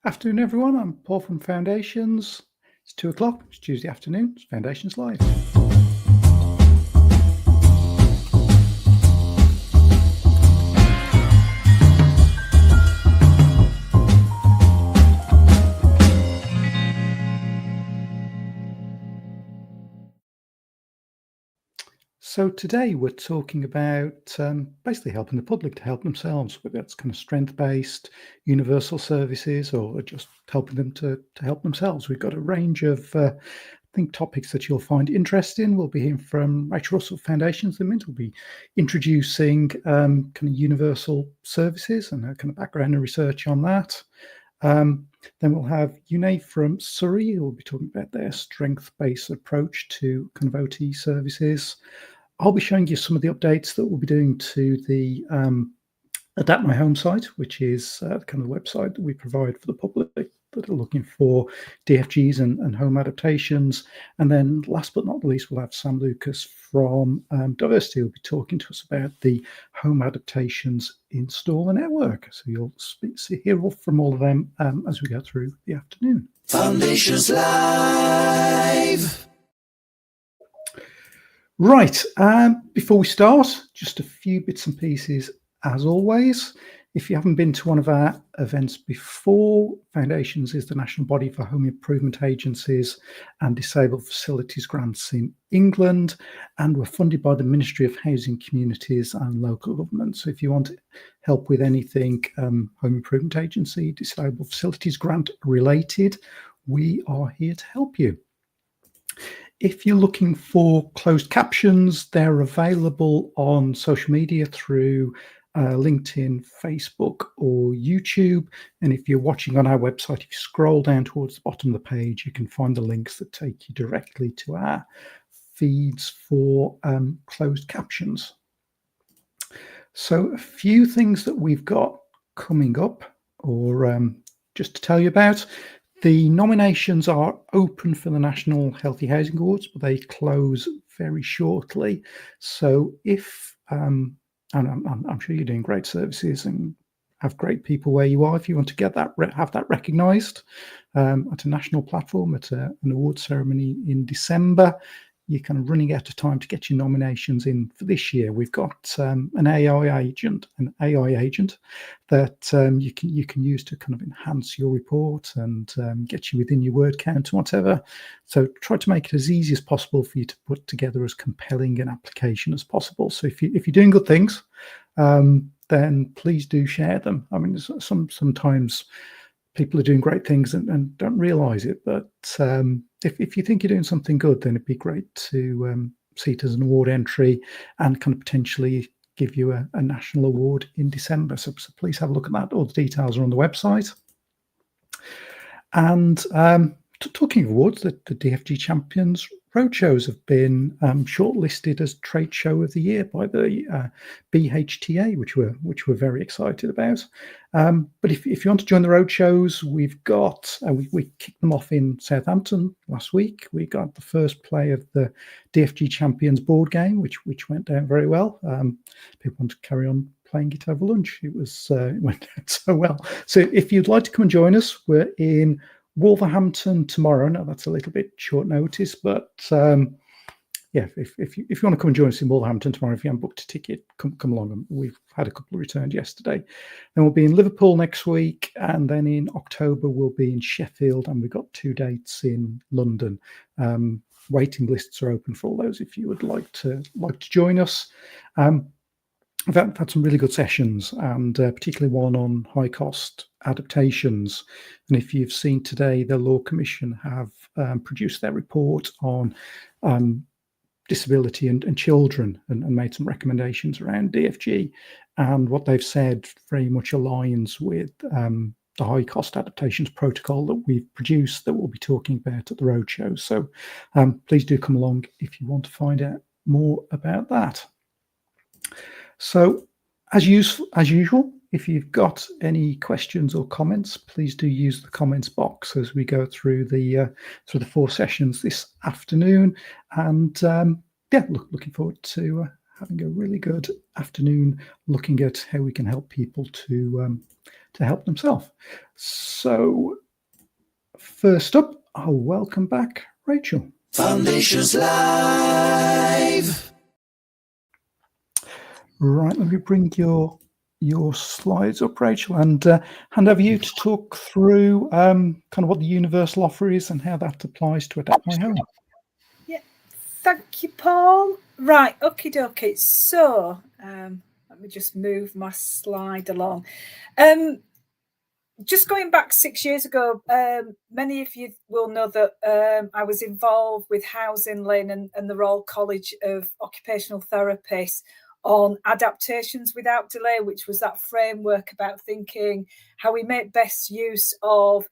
Afternoon, everyone. I'm Paul from Foundations. It's 2 o'clock. It's Tuesday afternoon. It's Foundations Live. So today we're talking about basically helping the public to help themselves, whether it's kind of strength-based, universal services, or just helping them to help themselves. We've got a range of topics that you'll find interesting. We'll be hearing from Rachel Russell Foundations. We'll be introducing kind of universal services and a kind of background and research on that. Then we'll have Une from Surrey, who will be talking about their strength-based approach to kind of OT services. I'll be showing you some of the updates that we'll be doing to the AdaptMyHome site, which is kind of the website that we provide for the public that are looking for DFGs and home adaptations. And then last but not least, we'll have Sam Lucas from Diversity, who will be talking to us about the Home Adaptations Installer Network. So you'll hear from all of them as we go through the afternoon. Foundations Live! Right, before we start, just a few bits and pieces as always. If you haven't been to one of our events before, Foundations is the national body for home improvement agencies and disabled facilities grants in England, and we're funded by the Ministry of Housing, Communities and Local Government. So if you want help with anything home improvement agency, disabled facilities grant related, we are here to help you. If you're looking for closed captions, they're available on social media through LinkedIn, Facebook, or YouTube. And if you're watching on our website, if you scroll down towards the bottom of the page, you can find the links that take you directly to our feeds for closed captions. So a few things that we've got coming up, or just to tell you about. The nominations are open for the National Healthy Housing Awards, but they close very shortly. So if, and I'm sure you're doing great services and have great people where you are, if you want to get that, have that recognised at a national platform, at an award ceremony in December, you're kind of running out of time to get your nominations in for this year. We've got an AI agent that you can use to kind of enhance your report and get you within your word count and whatever. So try to make it as easy as possible for you to put together as compelling an application as possible. So if you're doing good things, then please do share them. I mean, sometimes people are doing great things and don't realise it, but if you think you're doing something good, then it'd be great to see it as an award entry and kind of potentially give you a national award in December. So please have a look at that. All the details are on the website. And talking of awards, the DFG Champions Roadshows have been shortlisted as Trade Show of the Year by the BHTA, which we're very excited about. But if you want to join the roadshows, we've got we kicked them off in Southampton last week. We got the first play of the DFG Champions board game, which went down very well. People want to carry on playing it over lunch. It went down so well. So if you'd like to come and join us, we're in Wolverhampton tomorrow. Now that's a little bit short notice, but yeah, if you want to come and join us in Wolverhampton tomorrow, if you haven't booked a ticket, come along. We've had a couple returned yesterday. Then we'll be in Liverpool next week, and then in October we'll be in Sheffield, and we've got 2 dates in London. Waiting lists are open for all those if you would like to join us. We've had some really good sessions, and particularly one on high cost adaptations. And if you've seen today, the Law Commission have produced their report on disability and children and made some recommendations around DFG. And what they've said very much aligns with the high cost adaptations protocol that we've produced that we'll be talking about at the roadshow. So please do come along if you want to find out more about that. So as usual, if you've got any questions or comments, please do use the comments box as we go through the 4 sessions this afternoon. And yeah, looking forward to having a really good afternoon looking at how we can help people to to help themselves. So first up, I'll welcome back Rachel. Foundations Live. Right, let me bring your slides up, Rachel, and hand over you to talk through kind of what the universal offer is and how that applies to AdaptMyHome. Yeah, thank you, Paul. Right, okie dokie. So let me just move my slide along. Just going back 6 years ago, many of you will know that I was involved with Housing Lane and the Royal College of Occupational Therapists on Adaptations Without Delay, which was that framework about thinking how we make best use of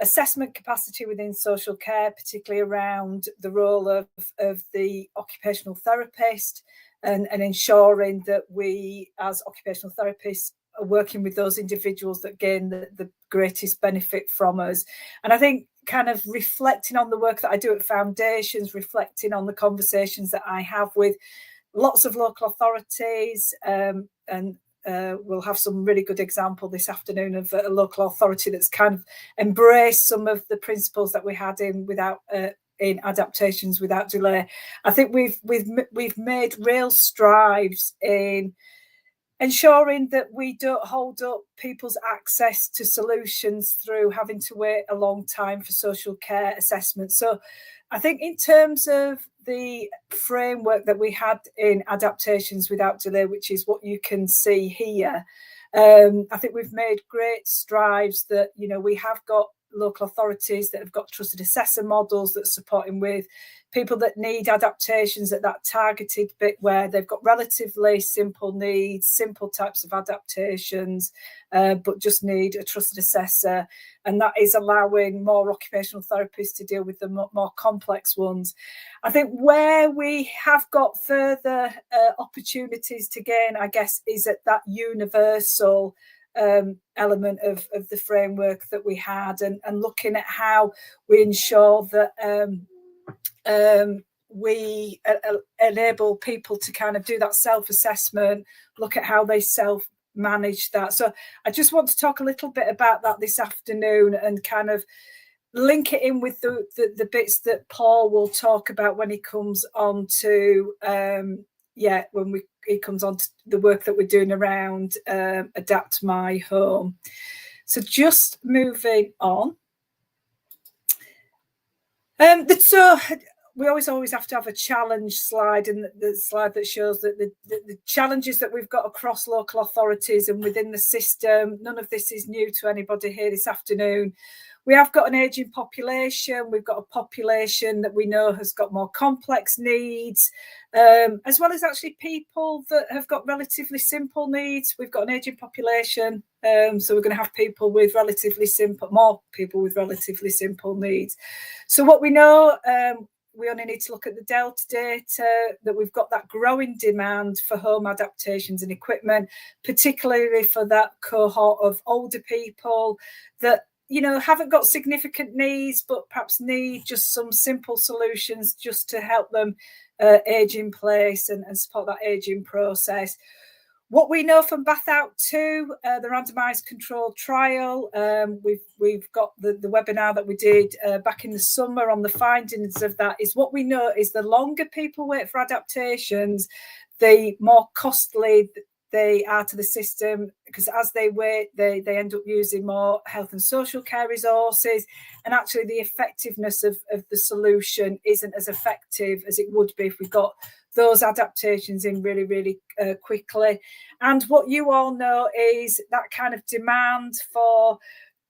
assessment capacity within social care, particularly around the role of the occupational therapist and ensuring that we as occupational therapists are working with those individuals that gain the greatest benefit from us. And I think kind of reflecting on the work that I do at Foundations, reflecting on the conversations that I have with lots of local authorities, and we'll have some really good example this afternoon of a local authority that's kind of embraced some of the principles that we had in Adaptations Without Delay. I think we've made real strides in ensuring that we don't hold up people's access to solutions through having to wait a long time for social care assessments. So I think in terms of the framework that we had in Adaptations Without Delay, which is what you can see here, I think we've made great strides that, you know, we have got local authorities that have got trusted assessor models that supporting with people that need adaptations at that targeted bit where they've got relatively simple needs, simple types of adaptations, but just need a trusted assessor. And that is allowing more occupational therapists to deal with the more complex ones. I think where we have got further opportunities to gain, I guess, is at that universal element of the framework that we had and looking at how we ensure that we enable people to kind of do that self-assessment, look at how they self-manage that. So I just want to talk a little bit about that this afternoon and kind of link it in with the bits that Paul will talk about when he comes on to he comes on to the work that we're doing around AdaptMyHome. So just moving on. So we always have to have a challenge slide, and the slide that shows that the challenges that we've got across local authorities and within the system. None of this is new to anybody here this afternoon. We have got an ageing population. We've got a population that we know has got more complex needs, as well as actually people that have got relatively simple needs. We've got an ageing population, so we're going to have more people with relatively simple needs. So what we know, we only need to look at the Delta data, that we've got that growing demand for home adaptations and equipment, particularly for that cohort of older people that, you know, haven't got significant needs, but perhaps need just some simple solutions just to help them age in place and support that aging process. What we know from Bath Out 2, the randomised controlled trial, we've got the webinar that we did back in the summer on the findings of that, is what we know is the longer people wait for adaptations, the more costly they are to the system, because as they wait, they end up using more health and social care resources, and actually the effectiveness of the solution isn't as effective as it would be if we got those adaptations in really, really quickly. And what you all know is that kind of demand for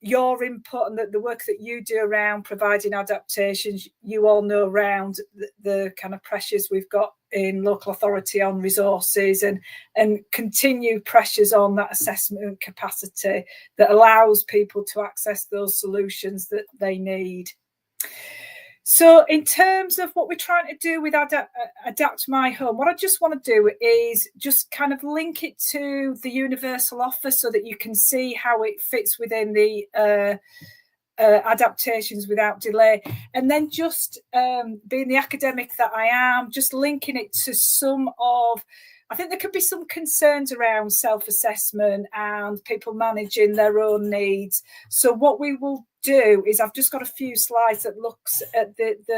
your input and the work that you do around providing adaptations. You all know around the kind of pressures we've got in local authority on resources and continued pressures on that assessment capacity that allows people to access those solutions that they need. So in terms of what we're trying to do with AdaptMyHome, what I just want to do is just kind of link it to the universal offer so that you can see how it fits within the Adaptations Without Delay. And then just being the academic that I am, just linking it to some of, I think there could be some concerns around self-assessment and people managing their own needs. So what we will do is, I've just got a few slides that looks at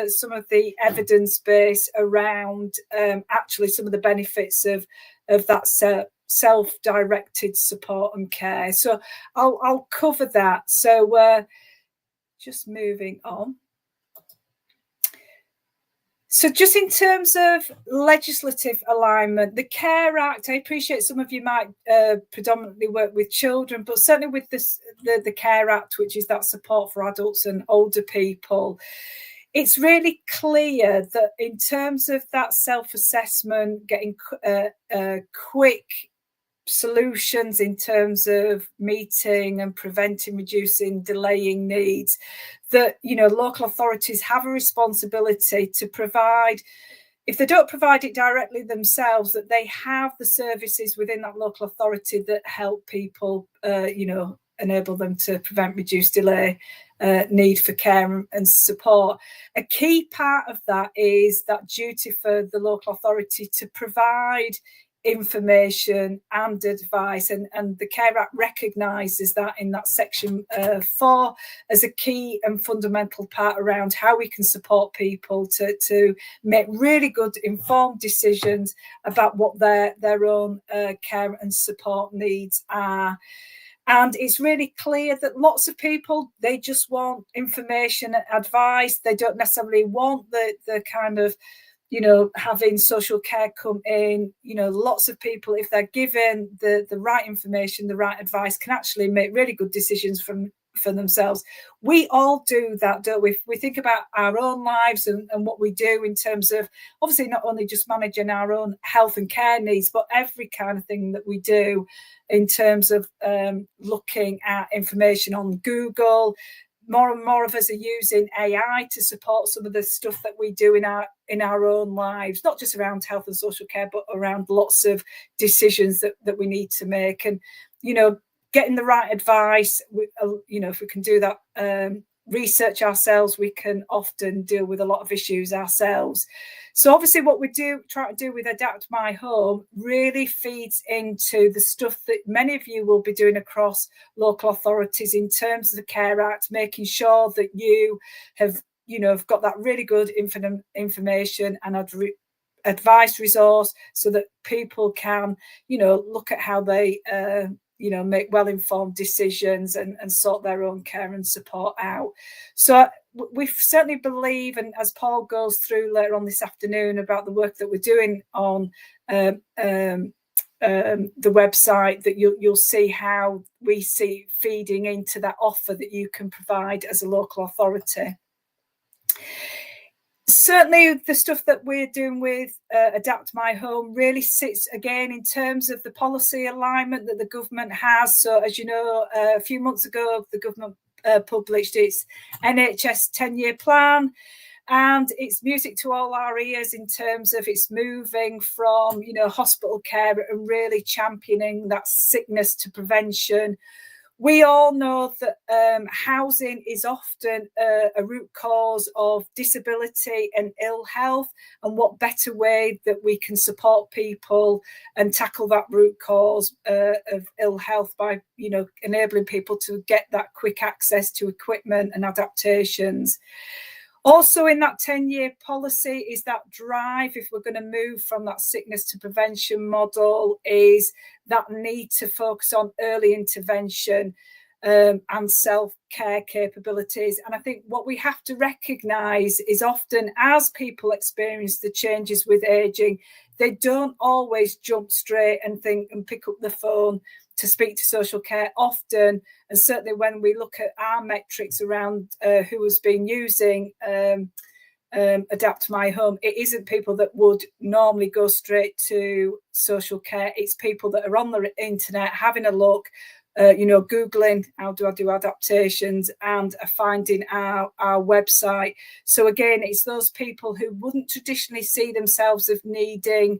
some of the evidence base around actually some of the benefits of that self-directed support and care. So I'll cover that. So just moving on. So just in terms of legislative alignment, the CARE Act, I appreciate some of you might predominantly work with children, but certainly with the CARE Act, which is that support for adults and older people, it's really clear that in terms of that self-assessment, getting quick solutions in terms of meeting and preventing, reducing, delaying needs, that, you know, local authorities have a responsibility to provide, if they don't provide it directly themselves, that they have the services within that local authority that help people, you know, enable them to prevent, reduce, delay need for care and support. A key part of that is that duty for the local authority to provide information and advice, and the CARE Act recognises that in that section 4 as a key and fundamental part around how we can support people to make really good informed decisions about what their own care and support needs are. And it's really clear that lots of people, they just want information and advice. They don't necessarily want the kind of, you know, having social care come in. You know, lots of people, if they're given the right information, the right advice, can actually make really good decisions for themselves. We all do that, don't we? We think about our own lives and what we do in terms of, obviously, not only just managing our own health and care needs, but every kind of thing that we do in terms of looking at information on Google. More and more of us are using AI to support some of the stuff that we do in our own lives, not just around health and social care, but around lots of decisions that we need to make. And, you know, getting the right advice, you know, if we can do that research ourselves, we can often deal with a lot of issues ourselves. So obviously what we try to do with AdaptMyHome really feeds into the stuff that many of you will be doing across local authorities in terms of the CARE Act, making sure that you have, you know, have got that really good information and advice resource so that people can, you know, look at how they you know, make well-informed decisions and sort their own care and support out. So we certainly believe, and as Paul goes through later on this afternoon about the work that we're doing on the website, that you'll see how we see feeding into that offer that you can provide as a local authority. Certainly the stuff that we're doing with AdaptMyHome really sits again in terms of the policy alignment that the government has. So as you know, a few months ago, the government published its NHS 10-year plan, and it's music to all our ears in terms of it's moving from, you know, hospital care and really championing that sickness to prevention. We all know that housing is often a root cause of disability and ill health, and what better way that we can support people and tackle that root cause of ill health by, you know, enabling people to get that quick access to equipment and adaptations. Also in that 10-year policy is that drive, if we're going to move from that sickness to prevention model, is that need to focus on early intervention and self-care capabilities. And I think what we have to recognise is often as people experience the changes with ageing, they don't always jump straight and think and pick up the phone to speak to social care often. And certainly when we look at our metrics around who has been using AdaptMyHome, it isn't people that would normally go straight to social care. It's people that are on the internet having a look, you know, Googling, how do I do adaptations, and finding our website. So again, it's those people who wouldn't traditionally see themselves as needing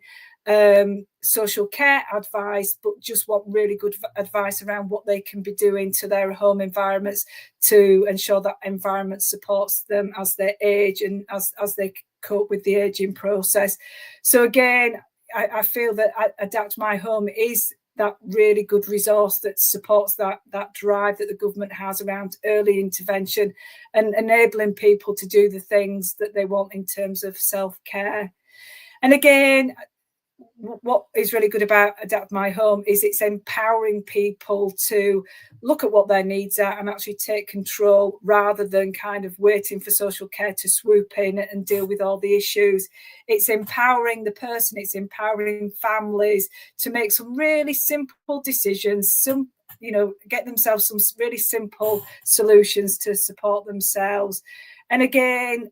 social care advice, but just want really good advice around what they can be doing to their home environments to ensure that environment supports them as they age and as they cope with the aging process. So again, I feel that AdaptMyHome is that really good resource that supports that drive that the government has around early intervention and enabling people to do the things that they want in terms of self-care. And again, what is really good about AdaptMyHome is it's empowering people to look at what their needs are and actually take control rather than kind of waiting for social care to swoop in and deal with all the issues. It's empowering the person, it's empowering families to make some really simple decisions, get themselves some really simple solutions to support themselves. And again,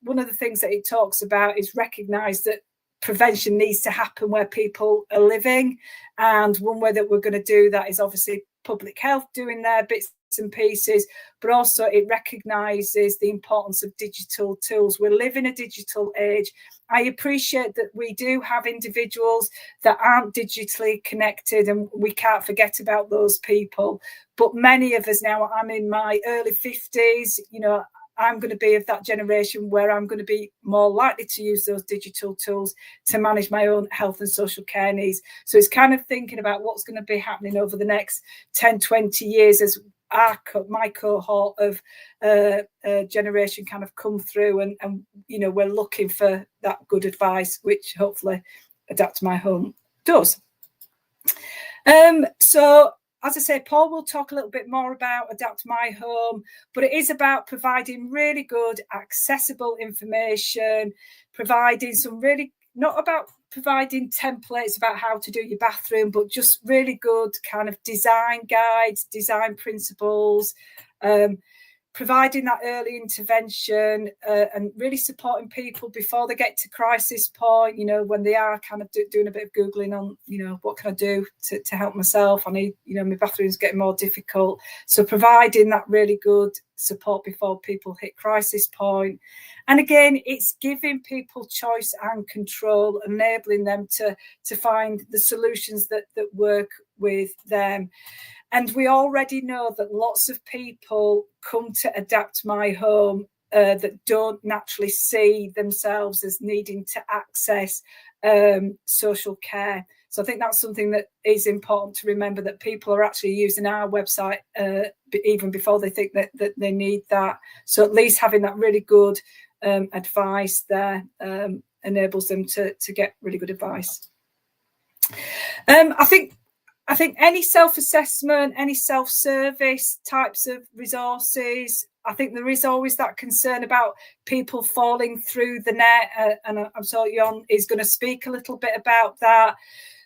one of the things that it talks about is recognise that prevention needs to happen where people are living, and one way that we're going to do that is obviously public health doing their bits and pieces, but also it recognises the importance of digital tools. We live in a digital age. I appreciate that we do have individuals that aren't digitally connected, and we can't forget about those people, but many of us now, I'm in my early 50s, I'm going to be of that generation where I'm going to be more likely to use those digital tools to manage my own health and social care needs. So it's kind of thinking about what's going to be happening over the next 10, 20 years as my cohort of generation kind of come through, and we're looking for that good advice, which hopefully AdaptMyHome does. So as I say, Paul will talk a little bit more about AdaptMyHome, but it is about providing really good, accessible information, providing some really, not about providing templates about how to do your bathroom, but just really good kind of design guides, design principles, providing that early intervention and really supporting people before they get to crisis point, when they are kind of doing a bit of Googling on, what can I do to help myself? I need, my bathroom's getting more difficult. So providing that really good support before people hit crisis point. And again, it's giving people choice and control, enabling them to find the solutions that work with them. And we already know that lots of people come to AdaptMyHome that don't naturally see themselves as needing to access social care. So I think that's something that is important to remember, that people are actually using our website even before they think that they need that. So at least having that really good advice there enables them to get really good advice. I think any self-assessment, any self-service types of resources, I think there is always that concern about people falling through the net, and I'm sure Jon is going to speak a little bit about that.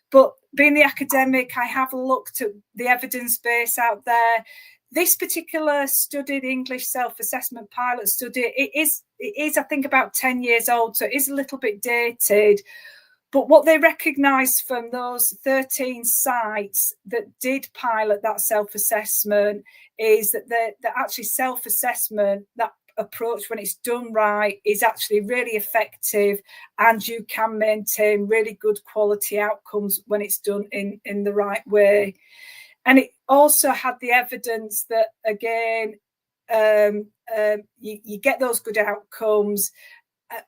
But being the academic, I have looked at the evidence base out there. This particular study, the English self-assessment pilot study, it is, I think, about 10 years old, so it is a little bit dated. But what they recognised from those 13 sites that did pilot that self-assessment is that actually self-assessment, that approach, when it's done right, is actually really effective, and you can maintain really good quality outcomes when it's done in the right way. And it also had the evidence that, again, you get those good outcomes,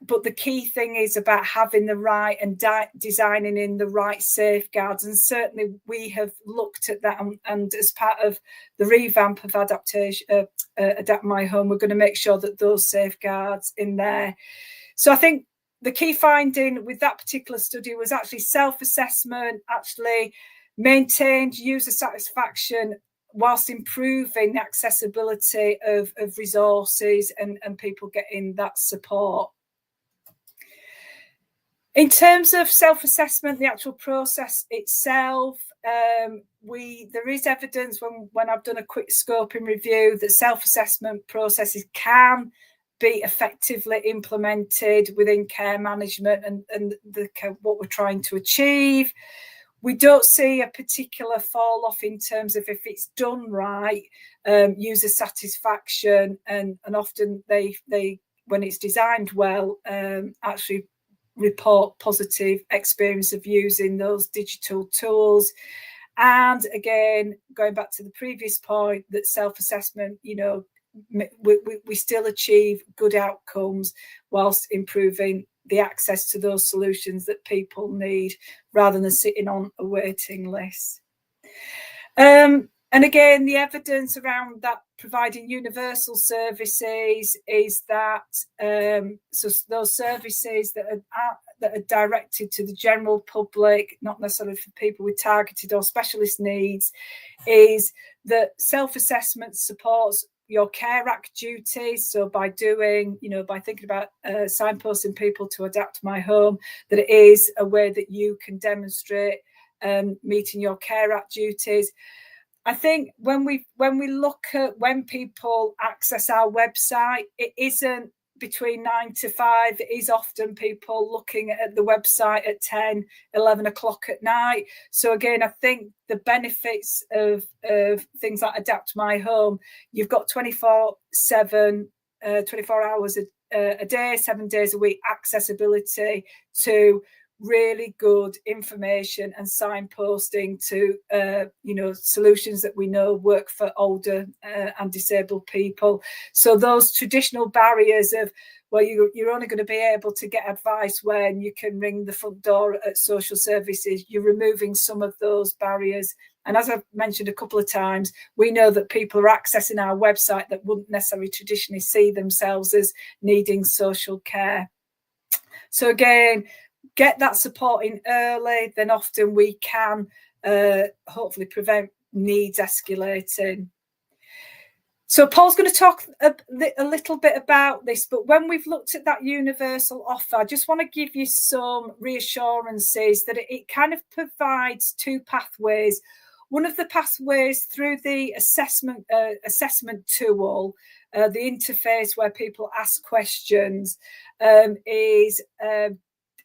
but the key thing is about having the right and designing in the right safeguards. And certainly we have looked at that, and as part of the revamp of AdaptMyHome, we're going to make sure that those safeguards in there. So I think the key finding with that particular study was actually self-assessment actually maintained user satisfaction whilst improving the accessibility of resources and people getting that support. In terms of self-assessment, the actual process itself, there is evidence when I've done a quick scoping review that self-assessment processes can be effectively implemented within care management and what we're trying to achieve. We don't see a particular fall off in terms of if it's done right, user satisfaction, and often they when it's designed well, actually report positive experience of using those digital tools. And again, going back to the previous point, that self-assessment, we still achieve good outcomes whilst improving the access to those solutions that people need, rather than sitting on a waiting list. And again, the evidence around that providing universal services is that so those services that are directed to the general public, not necessarily for people with targeted or specialist needs, is that self-assessment supports your Care Act duties. So by doing, by thinking about signposting people to AdaptMyHome, that it is a way that you can demonstrate meeting your Care Act duties. I think when we look at when people access our website, it isn't between 9 to 5. It is often people looking at the website at 10, 11 o'clock at night. So again, I think the benefits of things like AdaptMyHome, you've got 24 hours a day, 7 days a week accessibility to really good information and signposting to solutions that we know work for older and disabled people. So those traditional barriers of, well, you're only going to be able to get advice when you can ring the front door at social services, you're removing some of those barriers. And as I've mentioned a couple of times, we know that people are accessing our website that wouldn't necessarily traditionally see themselves as needing social care. So again, get that support in early, then often we can hopefully prevent needs escalating. So Paul's going to talk a little bit about this, but when we've looked at that universal offer, I just want to give you some reassurances that it kind of provides two pathways. One of the pathways through the assessment tool, the interface where people ask questions, is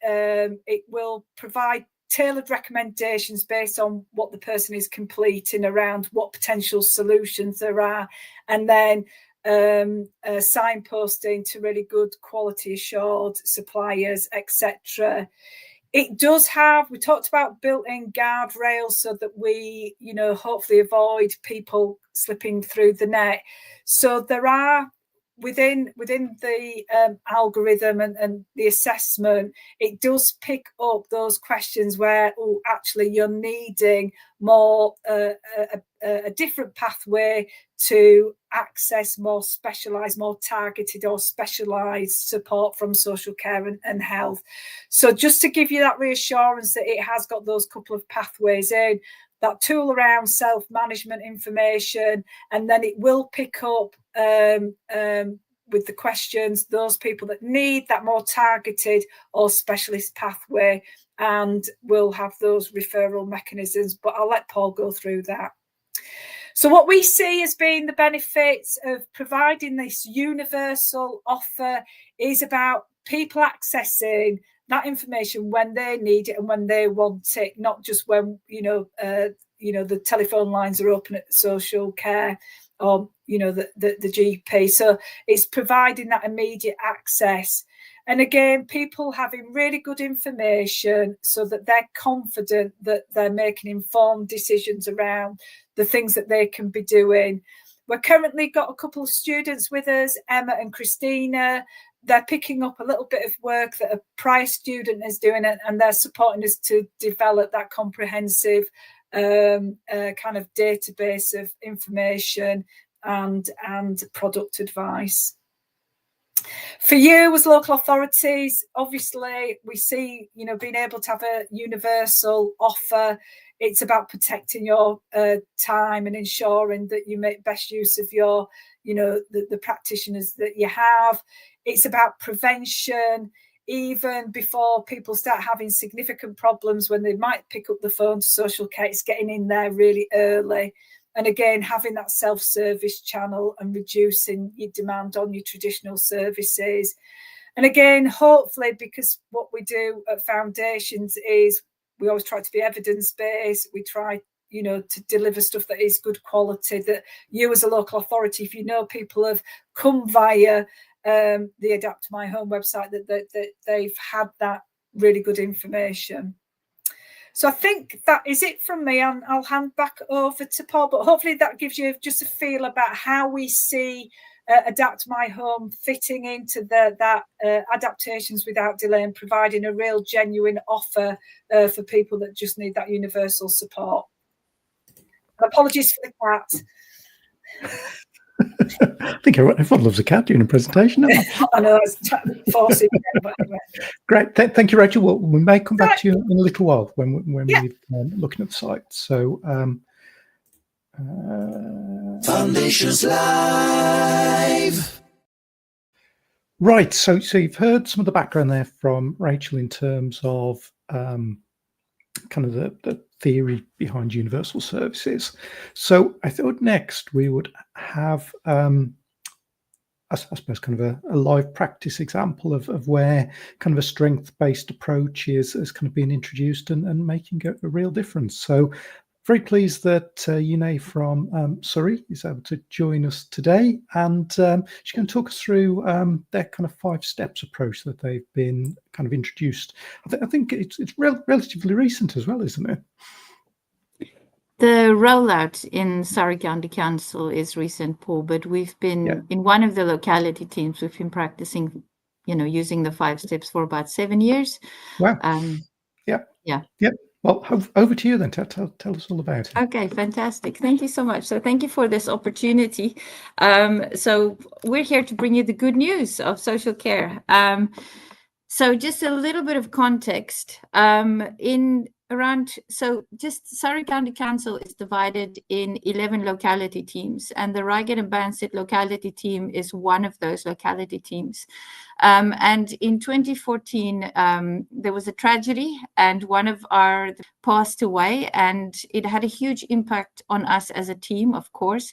it will provide tailored recommendations based on what the person is completing around what potential solutions there are, and then signposting to really good quality assured suppliers, etc. It does have, we talked about built-in guardrails so that we, hopefully avoid people slipping through the net. So there are within the algorithm and the assessment, it does pick up those questions where, oh, actually you're needing more a different pathway to access more specialised, more targeted or specialised support from social care and health. So just to give you that reassurance that it has got those couple of pathways in, that tool around self-management information, and then it will pick up with the questions those people that need that more targeted or specialist pathway, and we'll have those referral mechanisms, but I'll let Paul go through that. So what we see as being the benefits of providing this universal offer is about people accessing that information when they need it and when they want it, not just when the telephone lines are open at social care or the GP. So it's providing that immediate access, and again, people having really good information so that they're confident that they're making informed decisions around the things that they can be doing. We're currently got a couple of students with us, Emma and Christina. They're picking up a little bit of work that a prior student is doing, and they're supporting us to develop that comprehensive kind of database of information and product advice. For you as local authorities, obviously we see, being able to have a universal offer, it's about protecting your time and ensuring that you make best use of your, the practitioners that you have. It's about prevention, even before people start having significant problems when they might pick up the phone to social care. It's getting in there really early. And again, having that self-service channel and reducing your demand on your traditional services. And again, hopefully, because what we do at Foundations is we always try to be evidence-based. We try, to deliver stuff that is good quality, that you as a local authority, if you know people have come via the AdaptMyHome website, that they've had that really good information. So I think that is it from me, and I'll hand back over to Paul. But hopefully that gives you just a feel about how we see AdaptMyHome fitting into that adaptations without delay and providing a real genuine offer for people that just need that universal support. Apologies for the cat. I think everyone loves a cat during a presentation. I know that's forcing me, but anyway. Great, thank you, Rachel. Well, we may come back to you in a little while when we're looking at the site. So, Foundations Live. Right. So you've heard some of the background there from Rachel in terms of kind of the theory behind universal services. So I thought next we would have, I suppose, kind of a live practice example of where kind of a strength-based approach is kind of being introduced and making a real difference. So very pleased that Yune from Surrey is able to join us today, and she's going to talk us through their kind of 5 steps approach that they've been kind of introduced. I think it's relatively recent as well, isn't it? The rollout in Surrey County Council is recent, Paul, but we've been in one of the locality teams. We've been practicing, using the 5 steps for about 7 years. Wow. Yeah. Well, over to you then. Tell us all about it. Okay, fantastic. Thank you so much. So thank you for this opportunity. So we're here to bring you the good news of social care. So just a little bit of context. Just Surrey County Council is divided in 11 locality teams, and the Reigate and Banstead locality team is one of those locality teams. And in 2014, there was a tragedy, and one of our passed away, and it had a huge impact on us as a team, of course.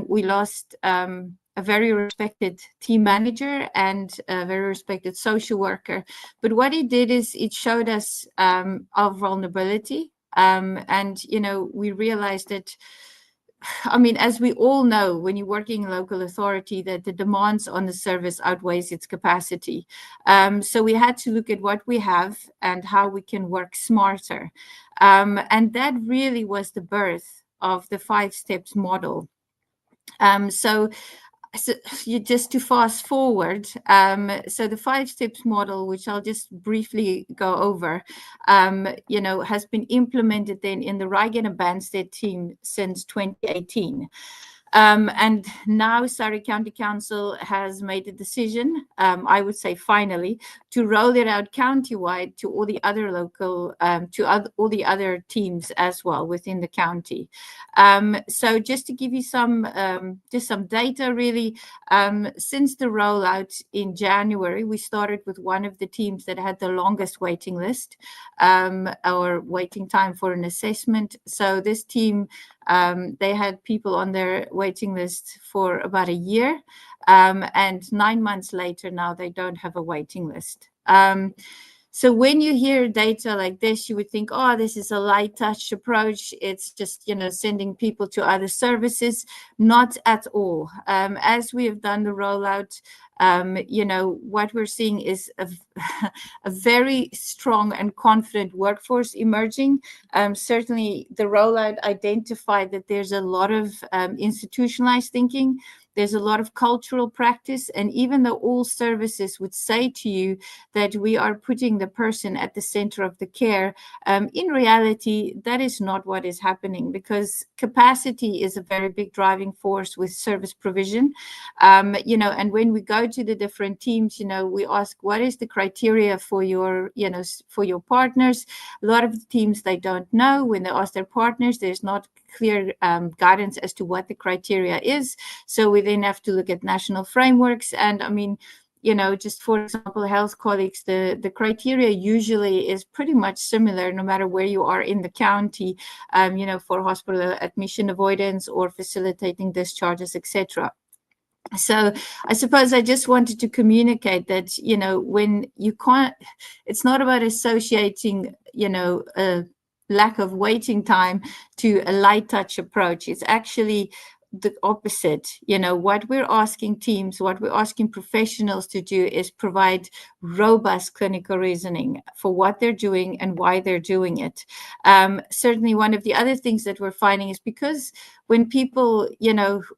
We lost a very respected team manager and a very respected social worker. But what it did is it showed us our vulnerability. And, we realized that, as we all know, when you're working in local authority, that the demands on the service outweighs its capacity. So we had to look at what we have and how we can work smarter. And that really was the birth of the 5 steps model. So you just to fast forward, so the 5 steps model, which I'll just briefly go over, has been implemented then in the Reigate and Banstead team since 2018. And now Surrey County Council has made a decision, I would say finally, to roll it out countywide to all the other all the other teams as well within the county. So just to give you some data really, since the rollout in January, we started with one of the teams that had the longest waiting list, or waiting time for an assessment. So this team, they had people on their waiting list for about a year, and 9 months later now they don't have a waiting list. So when you hear data like this, you would think, oh, this is a light touch approach. It's just, sending people to other services. Not at all. As we have done the rollout, what we're seeing is a very strong and confident workforce emerging. Certainly the rollout identified that there's a lot of institutionalized thinking. There's a lot of cultural practice. And even though all services would say to you that we are putting the person at the center of the care, in reality, that is not what is happening, because capacity is a very big driving force with service provision. And when we go to the different teams, we ask, what is the criteria for your partners? A lot of the teams, they don't know. When they ask their partners, there's not clear guidance as to what the criteria is. So we then have to look at national frameworks. And just for example, health colleagues, the criteria usually is pretty much similar no matter where you are in the county, for hospital admission avoidance or facilitating discharges, etc. So I suppose I just wanted to communicate that, when you can't, it's not about associating, a lack of waiting time to a light touch approach. It's actually the opposite. What we're asking teams, what we're asking professionals to do is provide robust clinical reasoning for what they're doing and why they're doing it. Certainly, one of the other things that we're finding is because when people,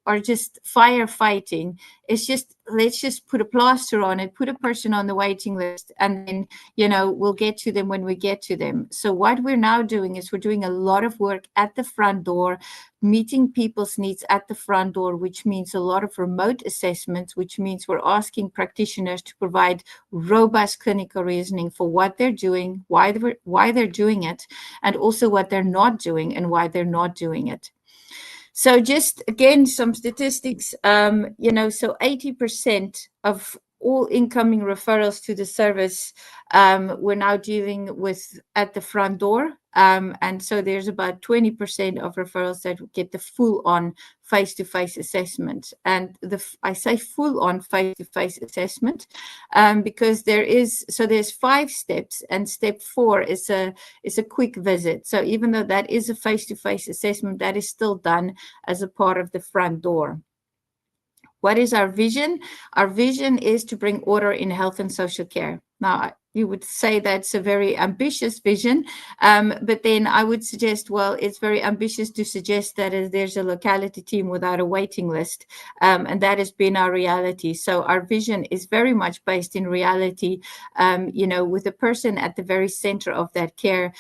are just firefighting, it's just, let's just put a plaster on it, put a person on the waiting list, and then, we'll get to them when we get to them. So what we're now doing is we're doing a lot of work at the front door, meeting people's needs at the front door, which means a lot of remote assessments, which means we're asking practitioners to provide robust clinical reasoning for what they're doing, why they're doing it, and also what they're not doing and why they're not doing it. So just again, some statistics, so 80% of all incoming referrals to the service we're now dealing with at the front door. And so there's about 20% of referrals that get the full-on face-to-face assessment. And I say full-on face-to-face assessment because there's 5 steps, and step 4 is a quick visit. So even though that is a face-to-face assessment, that is still done as a part of the front door. What is our vision? Our vision is to bring order in health and social care. Now, you would say that's a very ambitious vision, but then I would suggest, well, it's very ambitious to suggest that there's a locality team without a waiting list, and that has been our reality. So our vision is very much based in reality, with the person at the very center of that care,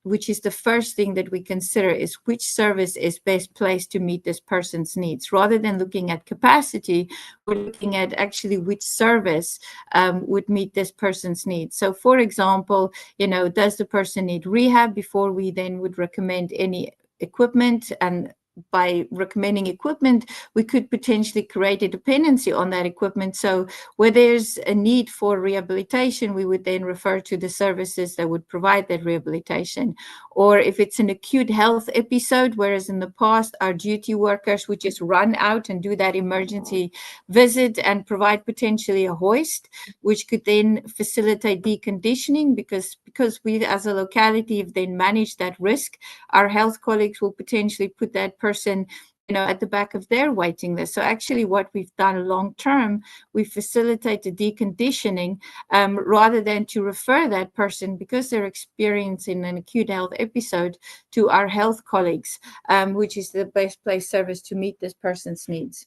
which is the first thing that we consider is which service is best placed to meet this person's needs. Rather than looking at capacity, we're looking at actually which service would meet this person's needs. So for example, does the person need rehab before we then would recommend any equipment? And by recommending equipment, we could potentially create a dependency on that equipment. So where there's a need for rehabilitation, we would then refer to the services that would provide that rehabilitation. Or if it's an acute health episode, whereas in the past, our duty workers would just run out and do that emergency visit and provide potentially a hoist, which could then facilitate deconditioning because we as a locality have then managed that risk. Our health colleagues will potentially put that person at the back of their waiting list. So actually what we've done long term, we facilitate the deconditioning rather than to refer that person because they're experiencing an acute health episode to our health colleagues, which is the best place service to meet this person's needs.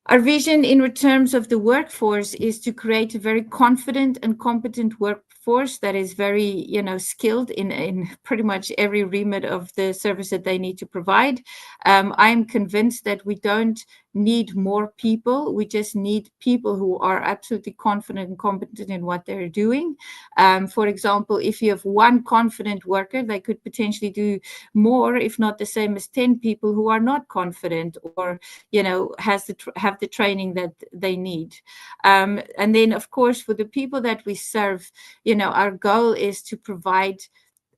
Our vision in terms of the workforce is to create a very confident and competent workforce that is very, skilled in pretty much every remit of the service that they need to provide. I'm convinced that we don't need more people. We just need people who are absolutely confident and competent in what they're doing. For example, if you have one confident worker, they could potentially do more, if not the same as 10 people who are not confident or, have the training that they need. And then, of course, for the people that we serve, our goal is to provide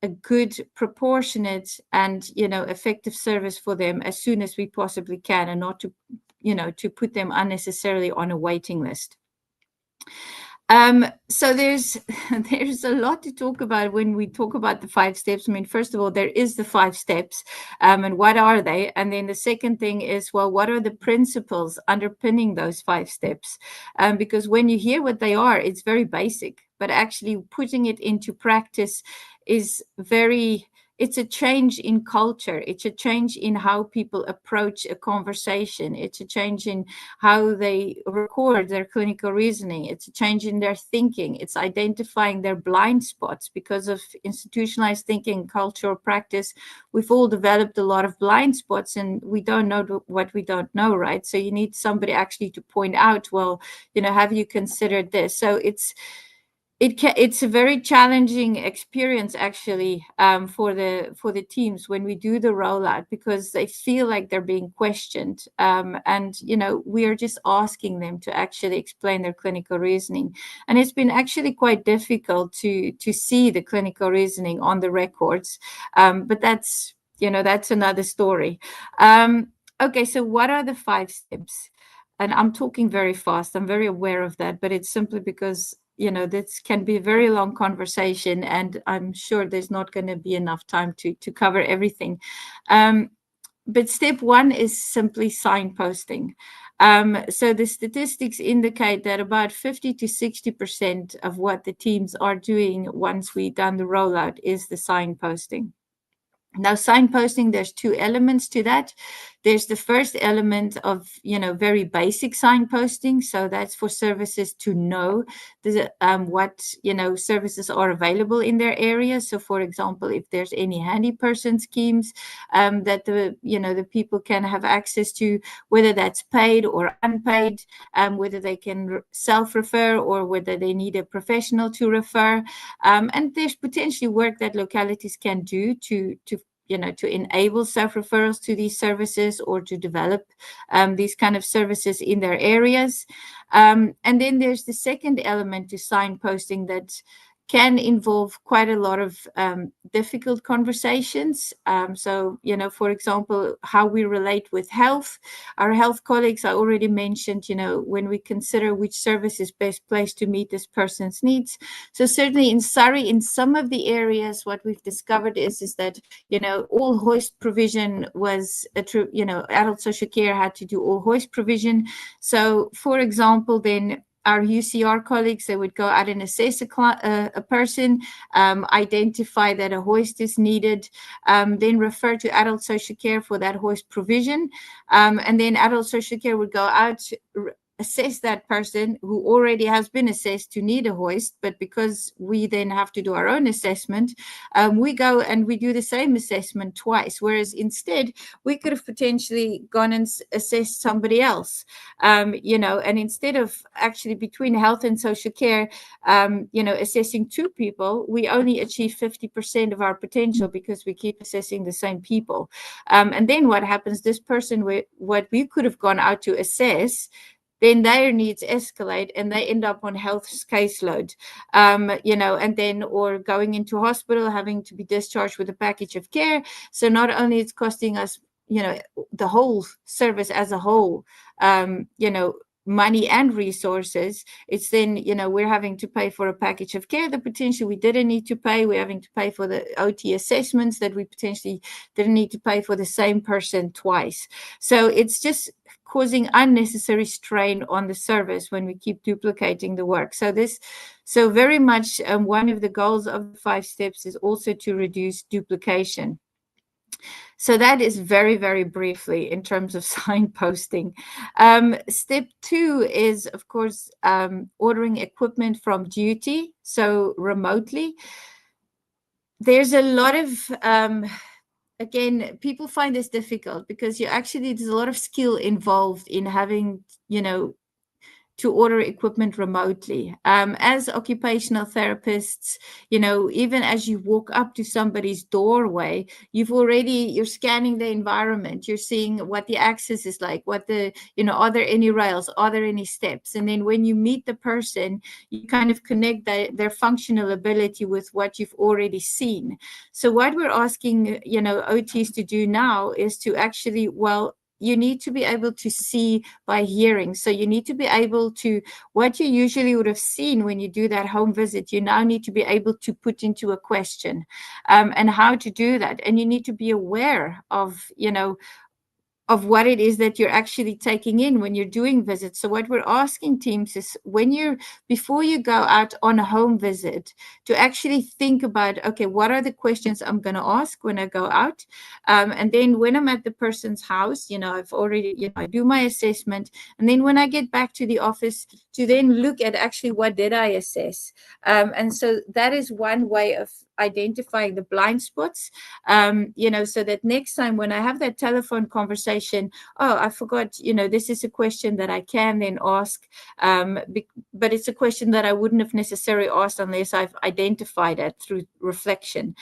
a good, proportionate, and effective service for them as soon as we possibly can, and not to put them unnecessarily on a waiting list. So there's a lot to talk about when we talk about the 5 steps. I mean, first of all, there is the 5 steps, and what are they? And then the second thing is, well, what are the principles underpinning those 5 steps? Because when you hear what they are, it's very basic, but actually putting it into practice is it's a change in culture. It's a change in how people approach a conversation. It's a change in how they record their clinical reasoning. It's a change in their thinking. It's identifying their blind spots because of institutionalized thinking, cultural practice. We've all developed a lot of blind spots and we don't know what we don't know, right? So you need somebody actually to point out, well, have you considered this? So it's a very challenging experience actually for the teams when we do the rollout, because they feel like they're being questioned, and we are just asking them to actually explain their clinical reasoning, and it's been actually quite difficult to see the clinical reasoning on the records, but that's another story. Okay, so what are the 5 steps? And I'm talking very fast. I'm very aware of that, but it's simply because this can be a very long conversation, and I'm sure there's not going to be enough time to cover everything. but step one is simply signposting. So the statistics indicate that about 50 to 60% of what the teams are doing once we've done the rollout is the signposting. Now, signposting, there's two elements to that. There's the first element of, very basic signposting. So that's for services to know what, services are available in their area. So, for example, if there's any handy person schemes that the people can have access to, whether that's paid or unpaid, whether they can self-refer or whether they need a professional to refer. And there's potentially work that localities can do to enable self-referrals to these services or to develop these kind of services in their areas. And then there's the second element to signposting that can involve quite a lot of difficult conversations. So, for example, how we relate with health. Our health colleagues, I already mentioned, when we consider which service is best placed to meet this person's needs. So certainly in Surrey, in some of the areas, what we've discovered is that, all hoist provision was, adult social care had to do all hoist provision. So, for example, then our UCR colleagues, they would go out and assess a person, identify that a hoist is needed, then refer to adult social care for that hoist provision. And then adult social care would go out, assess that person who already has been assessed to need a hoist, but because we then have to do our own assessment, we go and we do the same assessment twice, whereas instead we could have potentially gone and assessed somebody else, and instead of actually between health and social care, assessing two people, we only achieve 50% of our potential because we keep assessing the same people. And then what happens, this person, what we could have gone out to assess, then their needs escalate and they end up on health's caseload, and then or going into hospital, having to be discharged with a package of care. So not only it's costing us, the whole service as a whole, money and resources, it's then, we're having to pay for a package of care that potentially we didn't need to pay. We're having to pay for the OT assessments that we potentially didn't need to pay for the same person twice. So it's just causing unnecessary strain on the service when we keep duplicating the work. So very much one of the goals of the 5 steps is also to reduce duplication. So that is very, very briefly in terms of signposting. Step 2 is, of course, ordering equipment from duty, so remotely. There's a lot of, again, people find this difficult because there's a lot of skill involved in having, to order equipment remotely. As occupational therapists, even as you walk up to somebody's doorway, you're scanning the environment. You're seeing what the access is like, are there any rails? Are there any steps? And then when you meet the person, you kind of connect their functional ability with what you've already seen. So what we're asking, OTs to do now is to actually, you need to be able to see by hearing. So you need to be able to, what you usually would have seen when you do that home visit, you now need to be able to put into a question, and how to do that. And you need to be aware of, of what it is that you're actually taking in when you're doing visits. So what we're asking teams is before you go out on a home visit, to actually think about, okay, what are the questions I'm going to ask when I go out? And then when I'm at the person's house, I've already, I do my assessment. And then when I get back to the office, to then look at actually what did I assess? And so that is one way of identifying the blind spots, so that next time when I have that telephone conversation, I forgot, this is a question that I can then ask, but it's a question that I wouldn't have necessarily asked unless I've identified it through reflection.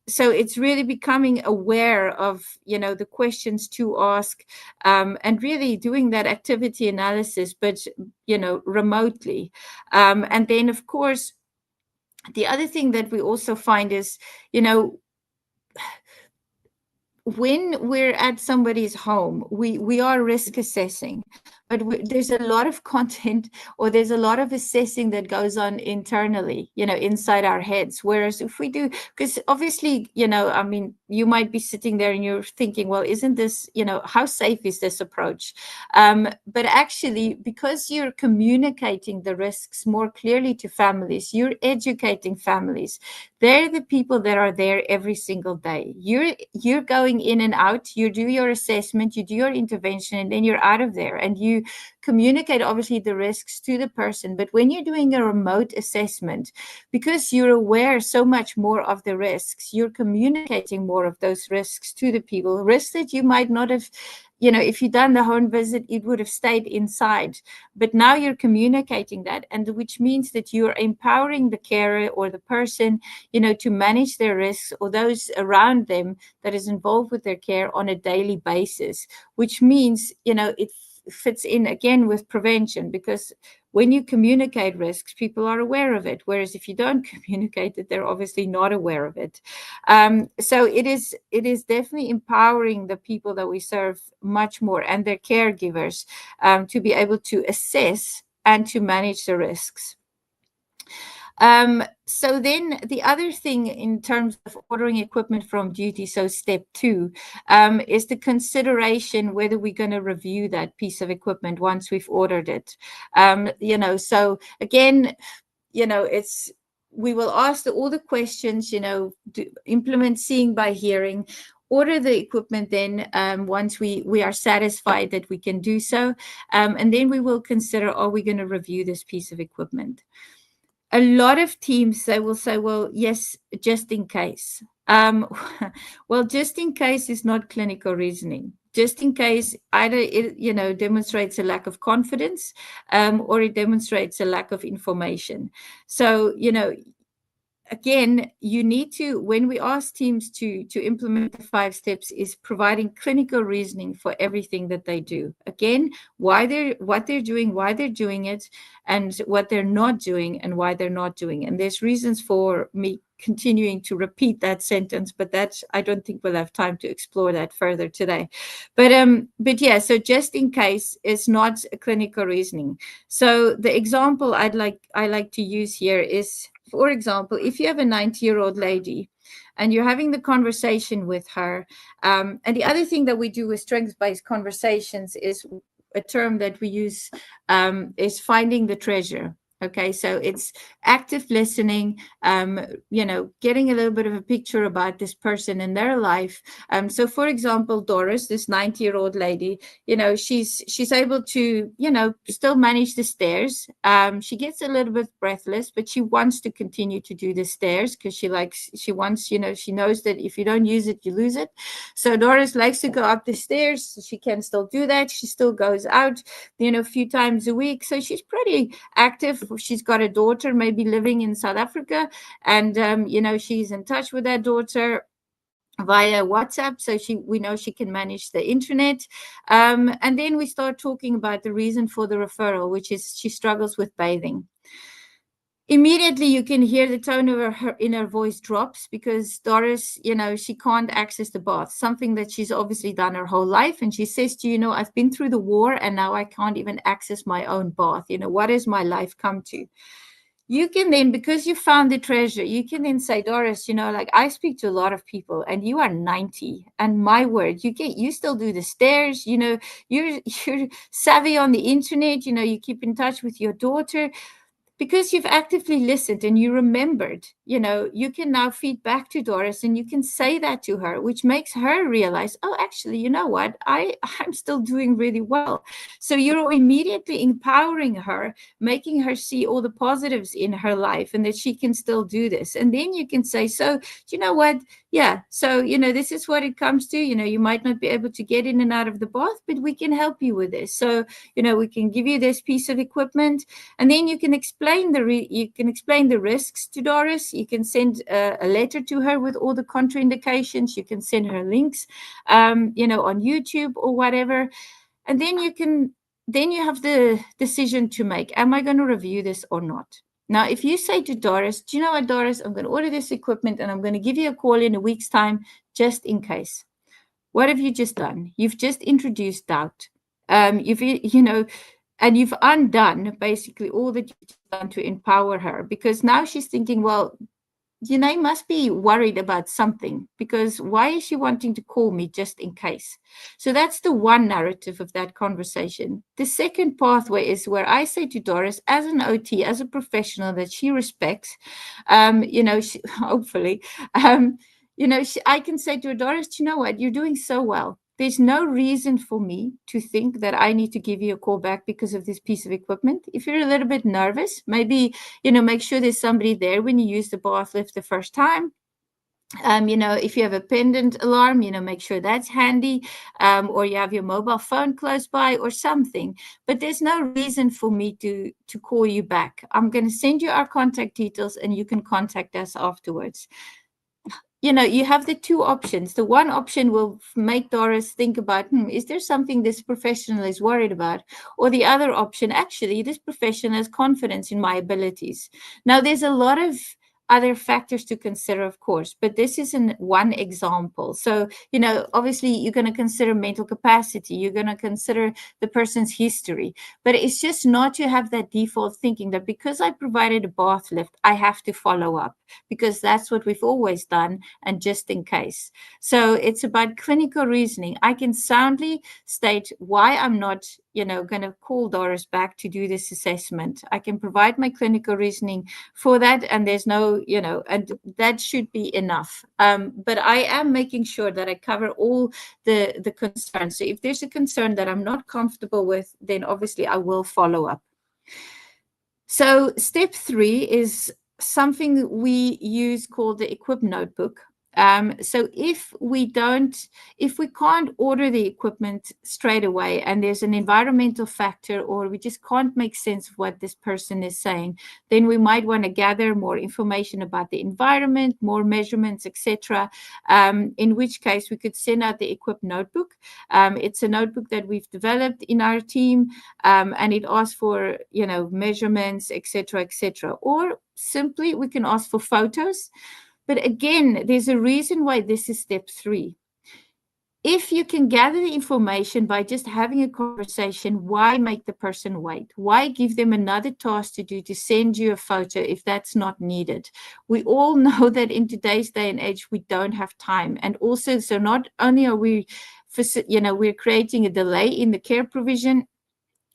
So it's really becoming aware of, the questions to ask, and really doing that activity analysis, but, remotely. And then, of course, the other thing that we also find is, when we're at somebody's home, we are risk assessing, but there's a lot of content, or there's a lot of assessing that goes on internally, inside our heads. Whereas if we do, because obviously, you might be sitting there and you're thinking, well, isn't this, how safe is this approach? But actually, because you're communicating the risks more clearly to families, you're educating families. They're the people that are there every single day. You're going in and out, you do your assessment, you do your intervention, and then you're out of there. And you communicate, obviously, the risks to the person. But when you're doing a remote assessment, because you're aware so much more of the risks, you're communicating more of those risks to the people, risks that you might not have, if you'd done the home visit, it would have stayed inside. But now you're communicating that, and which means that you're empowering the carer or the person, to manage their risks or those around them that is involved with their care on a daily basis, which means, it fits in again with prevention, because when you communicate risks, people are aware of it. Whereas if you don't communicate it, they're obviously not aware of it. So it is definitely empowering the people that we serve much more, and their caregivers, to be able to assess and to manage the risks. So then the other thing in terms of ordering equipment from duty, so step 2, is the consideration whether we're going to review that piece of equipment once we've ordered it. So again, we will ask all the questions, implement seeing by hearing, order the equipment then once we are satisfied that we can do so. And then we will consider, are we going to review this piece of equipment? A lot of teams, they will say, well, yes, just in case. Well, just in case is not clinical reasoning. Just in case either it, demonstrates a lack of confidence, or it demonstrates a lack of information. So, again, you need to, when we ask teams to implement the 5 steps, is providing clinical reasoning for everything that they do. Again, what they're doing, why they're doing it, and what they're not doing and why they're not doing. And there's reasons for me continuing to repeat that sentence, but I don't think we'll have time to explore that further today. But yeah, so just in case is not a clinical reasoning. So the example I like to use here is, for example, if you have a 90-year-old lady and you're having the conversation with her, and the other thing that we do with strengths-based conversations is a term that we use is finding the treasure. Okay, so it's active listening, getting a little bit of a picture about this person and their life. So, for example, Doris, this 90-year-old lady, she's able to, still manage the stairs. She gets a little bit breathless, but she wants to continue to do the stairs because she wants, she knows that if you don't use it, you lose it. So Doris likes to go up the stairs. So she can still do that. She still goes out, a few times a week. So she's pretty active. She's got a daughter maybe living in South Africa, and she's in touch with that daughter via WhatsApp, so we know she can manage the internet. And then we start talking about the reason for the referral, which is she struggles with bathing. Immediately you can hear the tone of her voice drops, because Doris, she can't access the bath, something that she's obviously done her whole life. And she says to you, I've been through the war and now I can't even access my own bath. What has my life come to? You can then, because you found the treasure, you can then say, Doris, I speak to a lot of people and you are 90, and my word, you still do the stairs, you're savvy on the internet, you keep in touch with your daughter. Because you've actively listened and you remembered, you can now feed back to Doris and you can say that to her, which makes her realize, oh, actually, you know what? I'm still doing really well. So you're immediately empowering her, making her see all the positives in her life and that she can still do this. And then you can say, so, you know what? Yeah. So, this is what it comes to. You might not be able to get in and out of the bath, but we can help you with this. So, we can give you this piece of equipment, and then you can explain the risks to Doris. You can send a letter to her with all the contraindications. You can send her links, on YouTube or whatever, and then you have the decision to make. Am I going to review this or not? Now, if you say to Doris, do you know what, Doris, I'm going to order this equipment and I'm going to give you a call in a week's time, just in case. What have you just done? You've just introduced doubt. And you've undone basically all that you've done to empower her, because now she's thinking, well, Janae must be worried about something, because why is she wanting to call me just in case? So that's the one narrative of that conversation. The second pathway is where I say to Doris, as an OT, as a professional that she respects, hopefully, I can say to her, Doris, you know what? You're doing so well. There's no reason for me to think that I need to give you a call back because of this piece of equipment. If you're a little bit nervous, maybe, make sure there's somebody there when you use the bath lift the first time. If you have a pendant alarm, make sure that's handy, or you have your mobile phone close by or something. But there's no reason for me to call you back. I'm going to send you our contact details and you can contact us afterwards. You have the two options. The one option will make Doris think about, is there something this professional is worried about? Or the other option, actually, this professional has confidence in my abilities. Now, there's a lot of other factors to consider, of course, but this is one example. So, obviously you're going to consider mental capacity, you're going to consider the person's history, but it's just not to have that default thinking that because I provided a bath lift, I have to follow up, because that's what we've always done, and just in case. So it's about clinical reasoning. I can soundly state why I'm not going to call Doris back to do this assessment. I can provide my clinical reasoning for that, and there's no, and that should be enough. But I am making sure that I cover all the concerns. So if there's a concern that I'm not comfortable with, then obviously I will follow up. So step 3 is something we use called the equip notebook. So if we can't order the equipment straight away, and there's an environmental factor, or we just can't make sense of what this person is saying, then we might want to gather more information about the environment, more measurements, etc. In which case we could send out the equip notebook. It's a notebook that we've developed in our team, and it asks for measurements, etc., etc. Or simply we can ask for photos. But again, there's a reason why this is step 3. If you can gather the information by just having a conversation, why make the person wait? Why give them another task to do, to send you a photo if that's not needed? We all know that in today's day and age, we don't have time. And also, so not only are we're creating a delay in the care provision,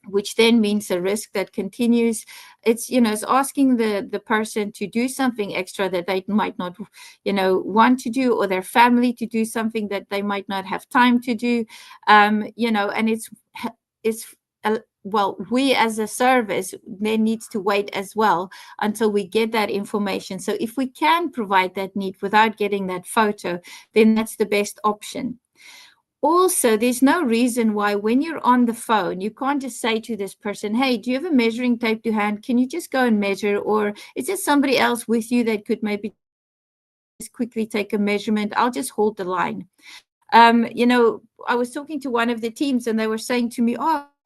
which then means a risk that continues. It's asking the person to do something extra that they might not want to do, or their family to do something that they might not have time to do, and we as a service then needs to wait as well until we get that information. So if we can provide that need without getting that photo, then that's the best option. Also, there's no reason why when you're on the phone, you can't just say to this person, hey, do you have a measuring tape to hand? Can you just go and measure? Or is there somebody else with you that could maybe just quickly take a measurement? I'll just hold the line. I was talking to one of the teams and they were saying to me,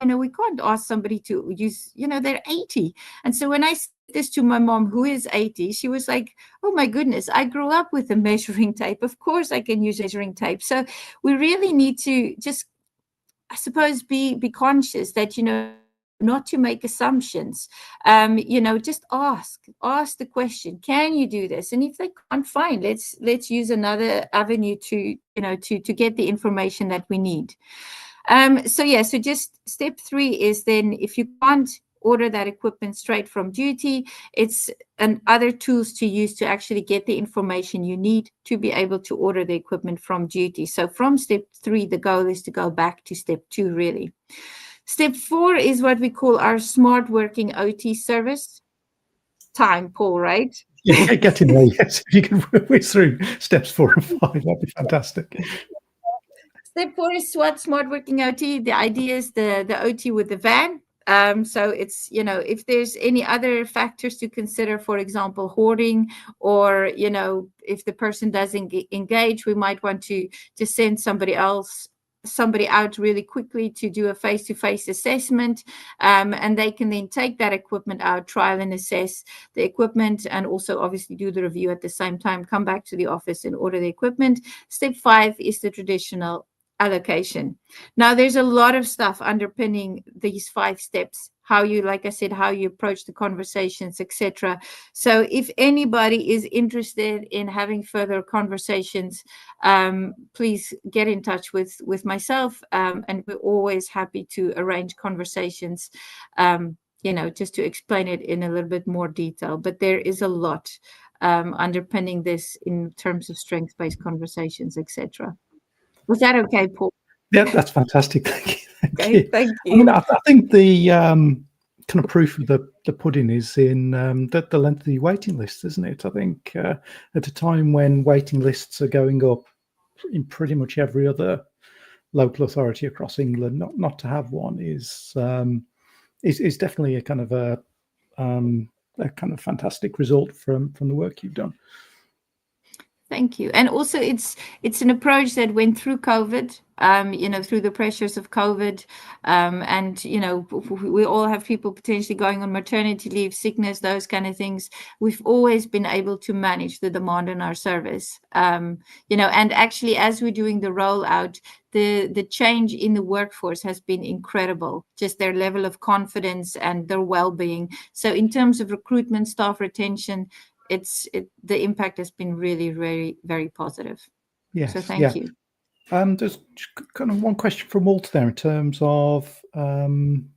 we can't ask somebody to use, they're 80. And so when I said this to my mom, who is 80, she was like, oh my goodness, I grew up with a measuring tape. Of course I can use measuring tape. So we really need to just, I suppose, be conscious that, not to make assumptions, just ask the question, can you do this? And if they can't, fine, let's use another avenue to get the information that we need. So just step 3 is then, if you can't order that equipment straight from duty, it's other tools to use to actually get the information you need to be able to order the equipment from duty. So from step 3, the goal is to go back to step 2, really. Step 4 is what we call our smart working OT service. Time, Paul, right? Yeah, get in there, yes. If you can whiz through steps 4 and 5, that'd be fantastic. Step 4 is smart working OT. The idea is the OT with the van. So it's, if there's any other factors to consider, for example, hoarding, or, if the person doesn't engage, we might want to send somebody out really quickly to do a face-to-face assessment, and they can then take that equipment out, trial and assess the equipment, and also obviously do the review at the same time, come back to the office and order the equipment. Step 5 is the traditional allocation. Now, there's a lot of stuff underpinning these 5 steps. how you, like I said, how you approach the conversations, etc. So if anybody is interested in having further conversations, please get in touch with myself, and we're always happy to arrange conversations, just to explain it in a little bit more detail. But there is a lot underpinning this in terms of strengths-based conversations, etc. Was that okay, Paul? Yeah, that's fantastic. Thank you. Okay, thank you. I mean, I think the kind of proof of the pudding is in the length of the waiting list, isn't it? I think at a time when waiting lists are going up in pretty much every other local authority across England, not to have one is definitely a kind of fantastic result from the work you've done. Thank you. And also it's an approach that went through COVID, through the pressures of COVID. And, we all have people potentially going on maternity leave, sickness, those kind of things. We've always been able to manage the demand on our service. And actually, as we're doing the rollout, the change in the workforce has been incredible, just their level of confidence and their well-being. So in terms of recruitment, staff retention, the impact has been really, very, very positive. Yes. So thank you. There's kind of one question from Walter there in terms of kind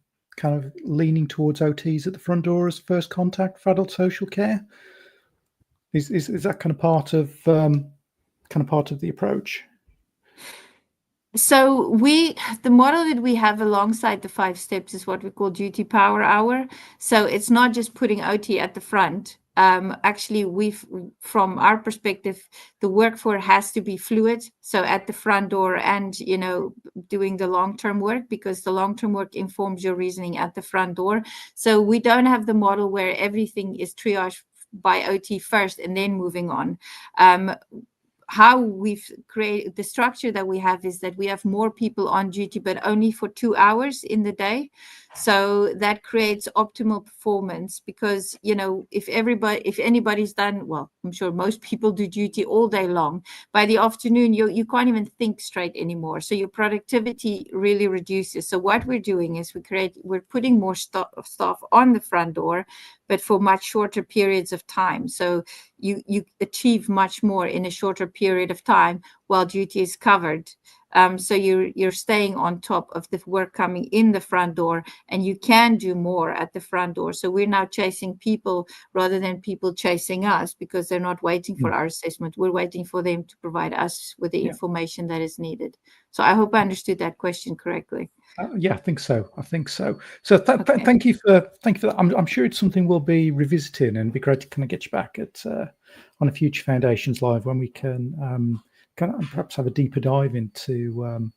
of leaning towards OTs at the front door as first contact for adult social care. Is that kind of part of the approach? So the model that we have alongside the 5 steps is what we call duty power hour. So it's not just putting OT at the front. Actually, from our perspective, the workforce has to be fluid. So at the front door and, doing the long-term work, because the long-term work informs your reasoning at the front door. So we don't have the model where everything is triaged by OT first and then moving on. How we've created the structure that we have is that we have more people on duty, but only for 2 hours in the day. So that creates optimal performance because, if anybody's done, well, I'm sure most people do duty all day long. By the afternoon, you can't even think straight anymore. So your productivity really reduces. So what we're doing is we're putting more staff on the front door, but for much shorter periods of time. So you achieve much more in a shorter period of time while duty is covered. So you're staying on top of the work coming in the front door, and you can do more at the front door. So we're now chasing people rather than people chasing us because they're not waiting for our assessment. We're waiting for them to provide us with the information that is needed. So I hope I understood that question correctly. Yeah, I think so. So thank you for that. I'm sure it's something we'll be revisiting, and it'd be great to kind of get you back at on a future Foundations Live when we can kind of perhaps have a deeper dive into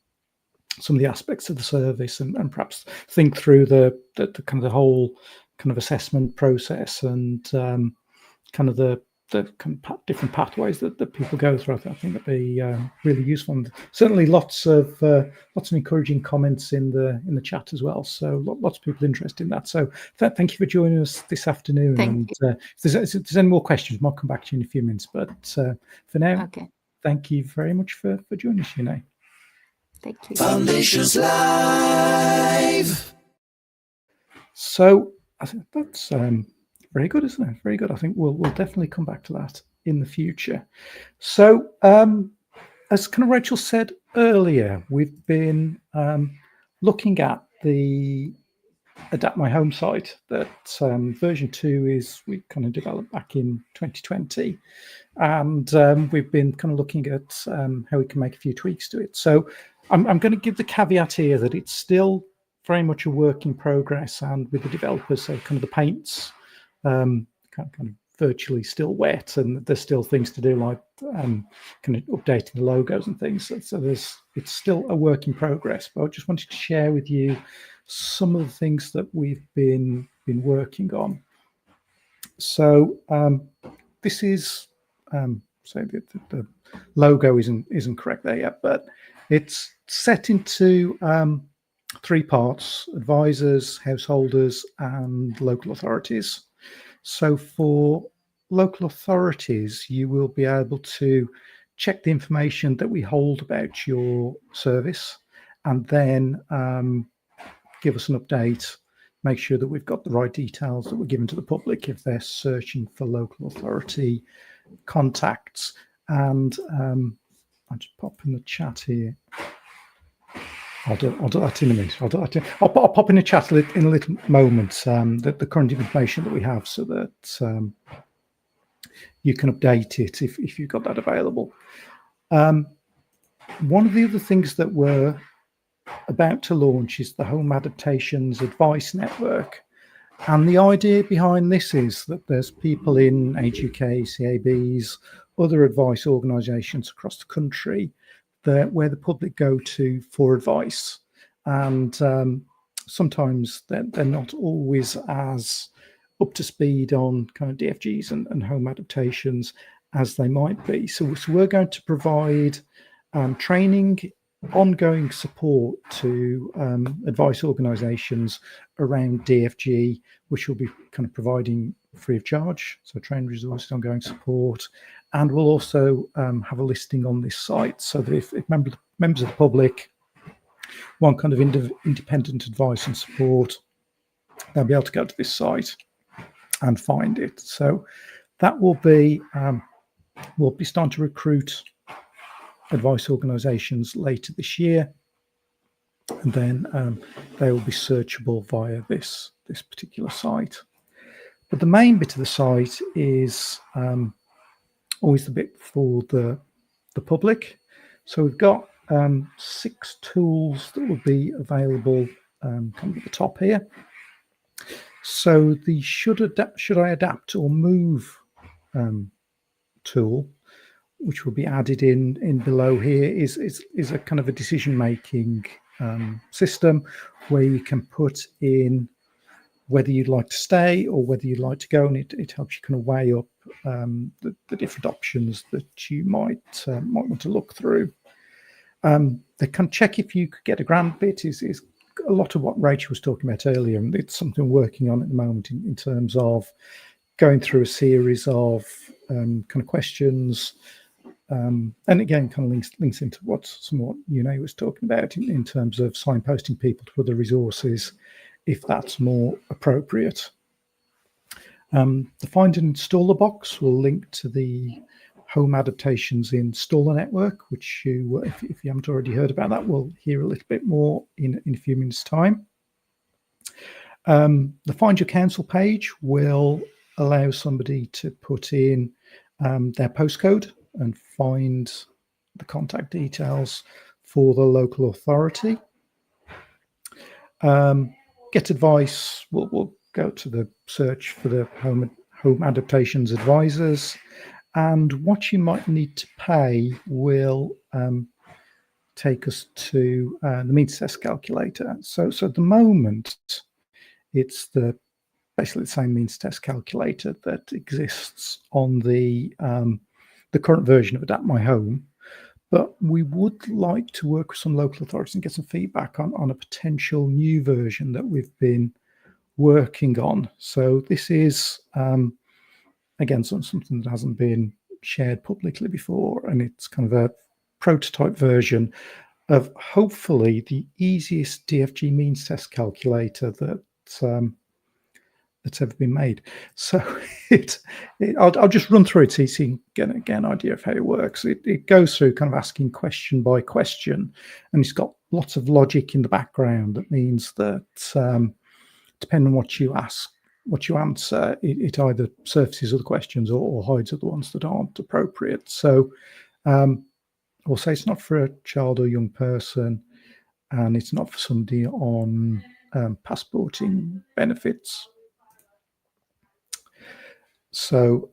some of the aspects of the service and perhaps think through the kind of the whole kind of assessment process and kind of the kind of different pathways that people go through. I think that'd be really useful. And certainly lots of encouraging comments in the chat as well. So lots of people interested in that. So thank you for joining us this afternoon. Thank you. If there's any more questions, I'll come back to you in a few minutes. But for now, thank you very much for joining us, Sinead. Thank you. Foundations Live. So I think that's very good, isn't it? Very good. I think we'll definitely come back to that in the future. So as kind of Rachel said earlier, we've been looking at the AdaptMyHome site that version 2 we kind of developed back in 2020. And we've been kind of looking at how we can make a few tweaks to it. So I'm going to give the caveat here that it's still very much a work in progress, and with the developers, so kind of the paint's kind of virtually still wet, and there's still things to do like kind of updating the logos and things. So it's still a work in progress. But I just wanted to share with you some of the things that we've been working on. So this is so the logo isn't correct there yet, but it's set into 3 parts: advisors, householders, and local authorities. So for local authorities, you will be able to check the information that we hold about your service and then give us an update make sure that we've got the right details that we're given to the public if they're searching for local authority contacts. And I'll just pop in the chat here. I'll do that in a minute. I'll pop in a chat in a little moment, the current information that we have, so that you can update it if you've got that available. One of the other things that we're about to launch is the Home Adaptations Advice Network. And the idea behind this is that there's people in Age UK, CABs, other advice organisations across the country where the public go to for advice. And sometimes they're not always as up to speed on kind of DFGs and home adaptations as they might be. So we're going to provide training, ongoing support to advice organisations around DFG, which will be kind of providing free of charge, so training resources, ongoing support, and we'll also have a listing on this site, so that if members of the public want kind of independent advice and support, they'll be able to go to this site and find it. So that will be, we'll be starting to recruit advice organisations later this year, and then they will be searchable via this particular site. But the main bit of the site is always the bit for the public. So we've got 6 tools that will be available kind of at the top here. So the should I adapt or move tool, which will be added in below here, is a kind of a decision-making system where you can put in whether you'd like to stay or whether you'd like to go, and it helps you kind of weigh up the different options that you might want to look through. They can check if you could get a grant bit is a lot of what Rachel was talking about earlier, and it's something we're working on at the moment in terms of going through a series of kind of questions. And again, kind of links into what Yune was talking about in terms of signposting people to other resources, if that's more appropriate. The Find and Installer box will link to the Home Adaptations Installer Network, which you, if you haven't already heard about that, we'll hear a little bit more in a few minutes' time. The Find Your Council page will allow somebody to put in their postcode and find the contact details for the local authority. Get Advice, we'll go to the search for the Home Adaptations Advisors, and what you might need to pay will take us to the means test calculator. So at the moment, it's basically the same means test calculator that exists on the current version of AdaptMyHome, but we would like to work with some local authorities and get some feedback on a potential new version that we've been working on. So this is, again, something that hasn't been shared publicly before, and it's kind of a prototype version of hopefully the easiest DFG means test calculator that's ever been made. So I'll just run through it so you can get an idea of how it works. It goes through kind of asking question by question, and it's got lots of logic in the background. That means that depending on what you ask, what you answer, it either surfaces other questions or hides other ones that aren't appropriate. So we'll say it's not for a child or young person, and it's not for somebody on passporting benefits. So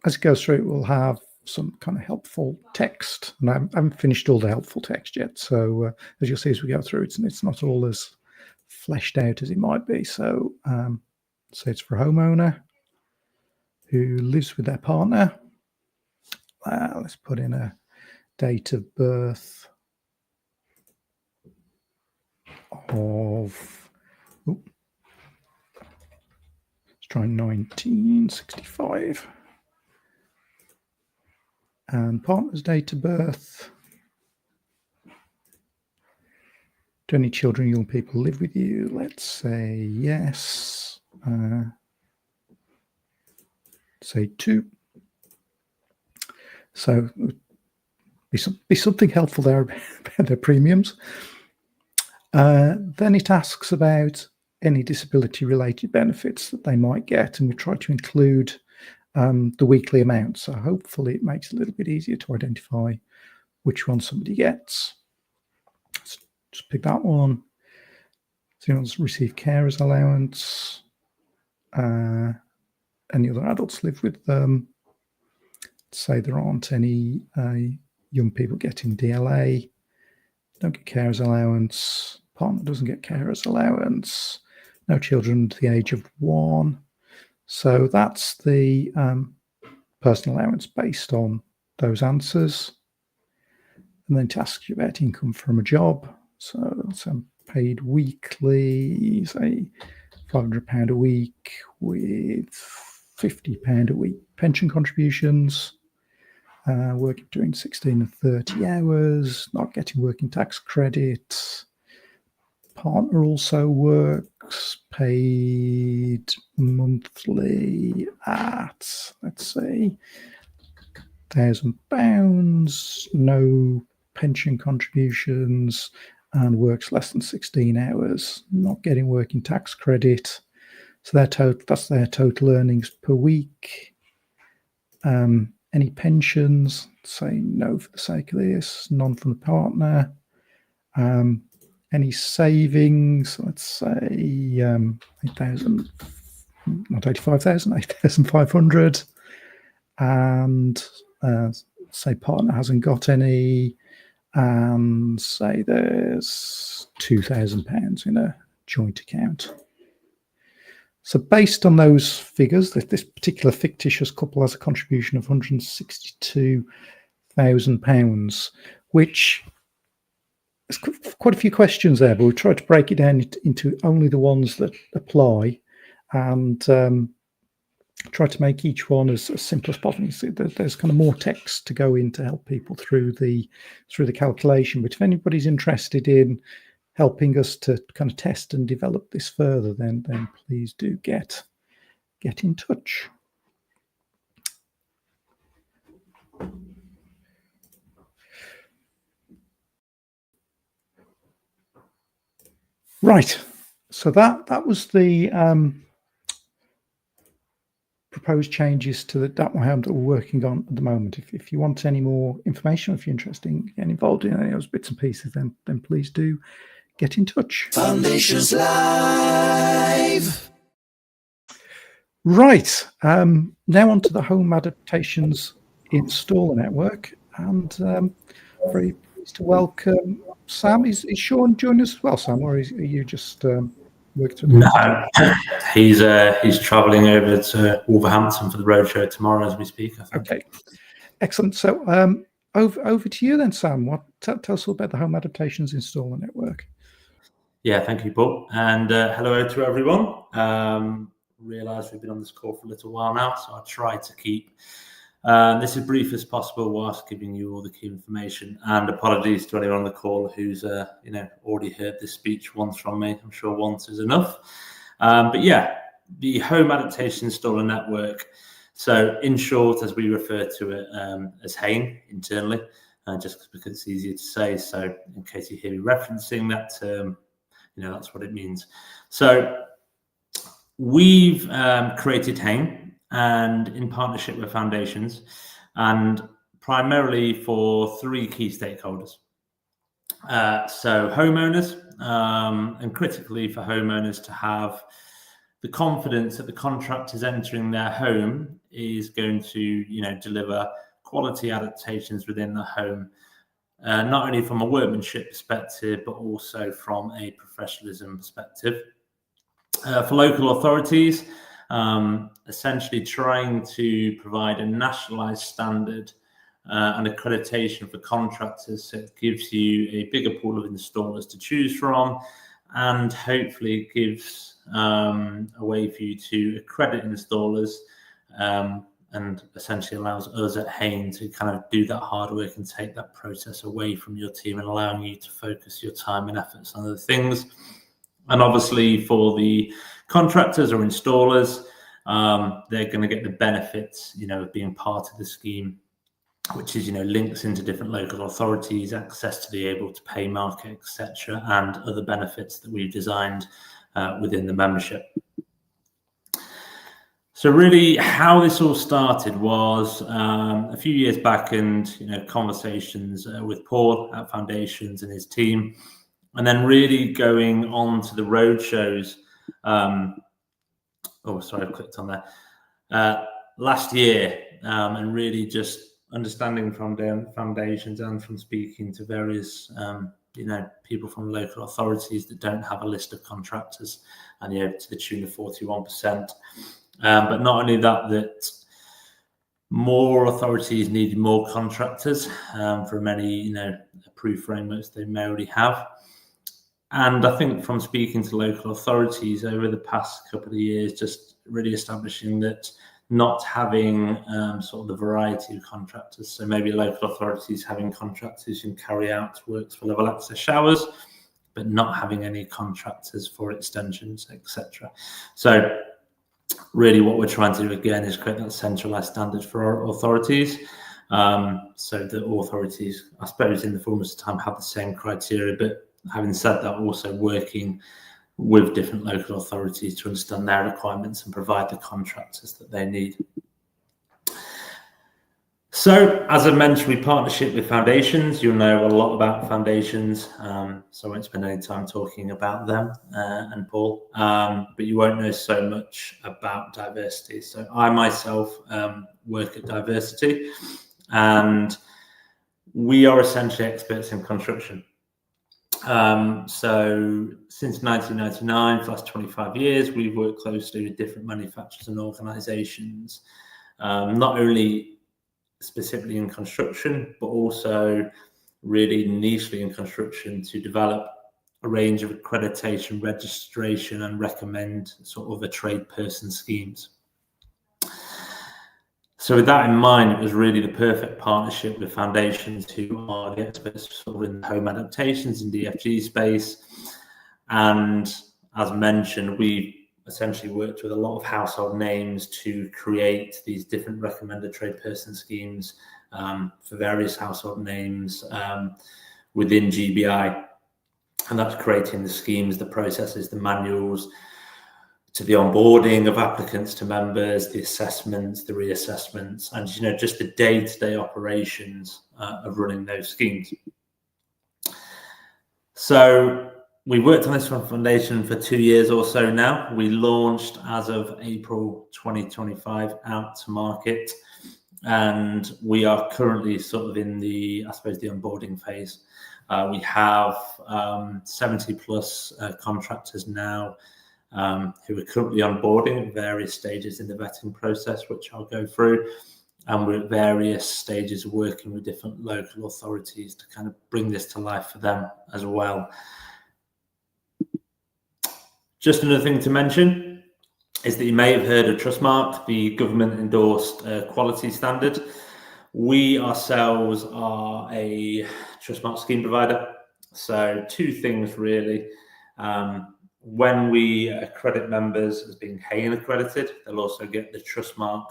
as it goes through, it will have some kind of helpful text, and I haven't finished all the helpful text yet. So as you'll see as we go through, it's not all as fleshed out as it might be. So it's for a homeowner who lives with their partner. Let's put in a date of birth of, let's try 1965. And partner's date of birth, Do any children, young people live with you? Let's say yes. Say 2. So be something helpful there about their premiums. Then it asks about any disability-related benefits that they might get, and we try to include the weekly amount. So hopefully it makes it a little bit easier to identify which one somebody gets. So just pick that one. So you want to receive carers allowance. Any other adults live with them. Say there aren't any young people getting DLA. Don't get carers allowance. Partner doesn't get carers allowance. No children to the age of 1. So that's the personal allowance based on those answers. And then to ask you about income from a job. So paid weekly, say £500 a week with £50 a week pension contributions. Working between 16 and 30 hours, not getting working tax credit. Partner also works, paid monthly at, let's say, £1,000, no pension contributions, and works less than 16 hours, not getting working tax credit. So that's their total earnings per week. Any pensions, say no for the sake of this, none from the partner. Any savings, let's say 8,000, not 85,000, 8,500. And say partner hasn't got any, and say there's £2,000 in a joint account. So based on those figures, this particular fictitious couple has a contribution of £162,000, which is quite a few questions there, but we tried to break it down into only the ones that apply, and try to make each one as simple as possible. You see, there's kind of more text to go in to help people through the calculation. But if anybody's interested in helping us to kind of test and develop this further, then please do get in touch. Right, so that was the proposed changes to the AdaptMyHome that we're working on at the moment. If you want any more information, if you're interested in getting involved in any of those bits and pieces, then please do get in touch. Foundations Live. Right, now on to the Home Adaptations Installer Network, and very pleased to welcome Sam. Is Sean joining us as well, Sam, or are you just working? No, he's travelling over to Wolverhampton for the roadshow tomorrow as we speak, I think. Okay, excellent. So over to you then, Sam. Tell us all about the Home Adaptations Installer Network. Yeah, thank you, Paul, and hello to everyone. Realise we've been on this call for a little while now, so I'll try to keep this as brief as possible whilst giving you all the key information. And apologies to anyone on the call who's already heard this speech once from me. I'm sure once is enough. But yeah, the Home Adaptations Installer Network. So in short, as we refer to it as HAIN internally, just because it's easier to say. So in case you hear me referencing that term, that's what it means. So we've created HAIN, and in partnership with Foundations, and primarily for 3 key stakeholders. So homeowners, and critically for homeowners to have the confidence that the contractors entering their home is going to, deliver quality adaptations within the home, not only from a workmanship perspective, but also from a professionalism perspective. For local authorities, essentially trying to provide a nationalised standard and accreditation for contractors, so it gives you a bigger pool of installers to choose from, and hopefully gives a way for you to accredit installers and essentially allows us at Hain to kind of do that hard work and take that process away from your team and allowing you to focus your time and efforts on other things. And obviously for the contractors or installers, they're going to get the benefits, of being part of the scheme, which is, links into different local authorities, access to the able to pay market, etc., and other benefits that we've designed within the membership. So really how this all started was a few years back, and conversations with Paul at Foundations and his team, and then really going on to the road shows. Oh, sorry, I've clicked on there. Last year, and really just understanding from the Foundations and from speaking to various people from local authorities that don't have a list of contractors, and to the tune of 41%. But not only that more authorities needed more contractors for many, approved frameworks they may already have. And I think from speaking to local authorities over the past couple of years, just really establishing that not having sort of the variety of contractors. So maybe local authorities having contractors who can carry out works for level access showers, but not having any contractors for extensions, etc. So really what we're trying to do again is create that centralized standard for our authorities, so that authorities, I suppose in the fullness of time, have the same criteria. But having said that, also working with different local authorities to understand their requirements and provide the contractors that they need. So, as I mentioned, we partnership with Foundations. You'll know a lot about Foundations, so I won't spend any time talking about them and Paul, but you won't know so much about diversity. So I myself work at Diversity, and we are essentially experts in construction. So since 1999, for the last 25 years, we've worked closely with different manufacturers and organisations, not only specifically in construction, but also really nichely in construction, to develop a range of accreditation, registration, and recommend sort of a trade person schemes. So with that in mind, it was really the perfect partnership with Foundations, who are the experts sort of in the home adaptations and DFG space. And as mentioned, we essentially worked with a lot of household names to create these different recommended trade person schemes for various household names within GBI. And that's creating the schemes, the processes, the manuals, to the onboarding of applicants to members, the assessments, the reassessments, and just the day-to-day operations of running those schemes. So we worked on this one Foundation for 2 years or so now. We launched as of April 2025 out to market, and we are currently sort of in the, I suppose, the onboarding phase. We have 70 plus contractors now who are currently onboarding at various stages in the vetting process, which I'll go through. And we're at various stages of working with different local authorities to kind of bring this to life for them as well. Just another thing to mention is that you may have heard of Trustmark, the government endorsed quality standard. We ourselves are a Trustmark scheme provider. So two things really. When we accredit members as being Hain accredited, they'll also get the Trustmark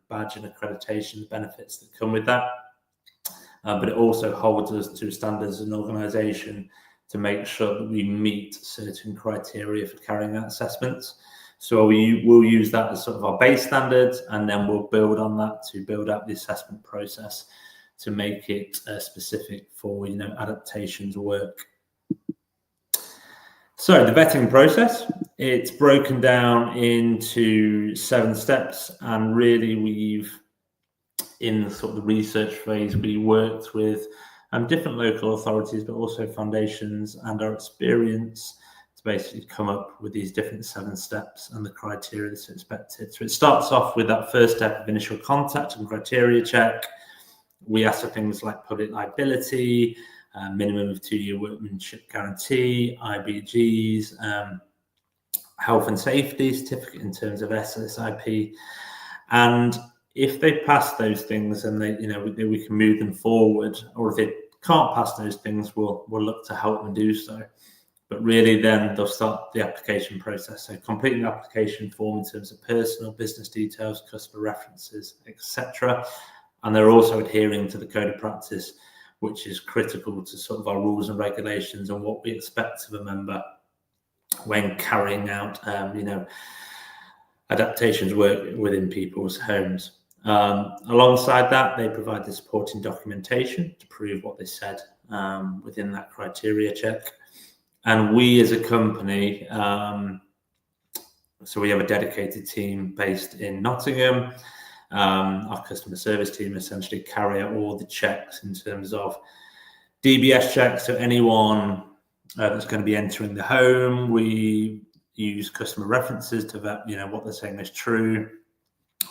badge and accreditation benefits that come with that. But it also holds us to standards as an organisation to make sure that we meet certain criteria for carrying out assessments. So we will use that as sort of our base standards, and then we'll build on that to build out the assessment process to make it specific for adaptations work. So the vetting process, it's broken down into 7 steps, and really we've, in sort of the research phase, we worked with different local authorities, but also Foundations and our experience to basically come up with these different 7 steps and the criteria that's expected. So it starts off with that first step of initial contact and criteria check. We ask for things like public liability, minimum of 2-year workmanship guarantee, IBGs, health and safety certificate in terms of SSIP. And if they pass those things and they, we can move them forward, or if they can't pass those things, we'll look to help them do so. But really then they'll start the application process. So completing the application form in terms of personal, business details, customer references, etc. And they're also adhering to the code of practice, which is critical to sort of our rules and regulations and what we expect of a member when carrying out, adaptations work within people's homes. Alongside that, they provide the supporting documentation to prove what they said within that criteria check. And we as a company, so we have a dedicated team based in Nottingham. Our customer service team essentially carry out all the checks in terms of DBS checks. So anyone that's going to be entering the home, we use customer references to vet, what they're saying is true.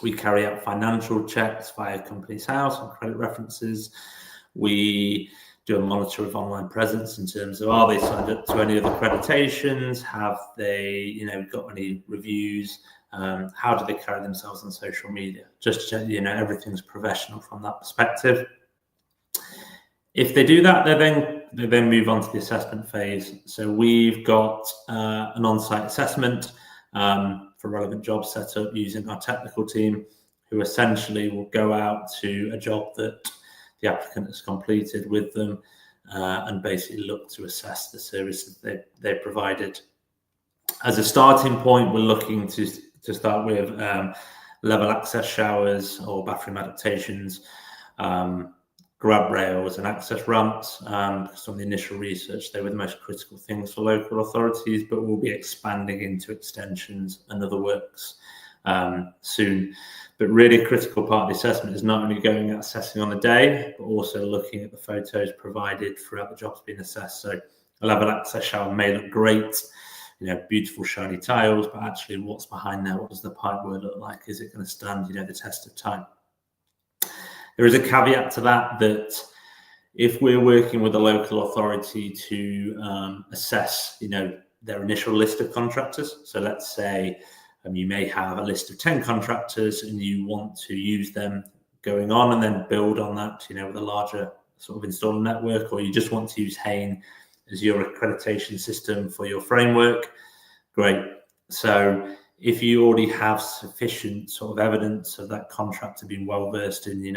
We carry out financial checks via Companies House and credit references. We do a monitor of online presence in terms of, are they signed up to any of the accreditations? Have they, got any reviews? How do they carry themselves on social media? Just, everything's professional from that perspective. If they do that, they then move on to the assessment phase. So we've got an on-site assessment for relevant jobs set up using our technical team, who essentially will go out to a job that the applicant has completed with them and basically look to assess the services that they provided. As a starting point, we're looking to start with level access showers or bathroom adaptations, grab rails and access ramps. Because on the initial research, they were the most critical things for local authorities, but we'll be expanding into extensions and other works soon. But really a critical part of the assessment is not only going out assessing on the day, but also looking at the photos provided throughout the jobs being assessed. So a level access shower may look great, beautiful shiny tiles, but actually what's behind there? What does the pipework look like? Is it going to stand, the test of time? There is a caveat to that if we're working with a local authority to assess, their initial list of contractors. So let's say you may have a list of 10 contractors and you want to use them going on and then build on that, with a larger sort of installer network, or you just want to use Home as your accreditation system for your framework. Great. So if you already have sufficient sort of evidence of that contractor being well versed in,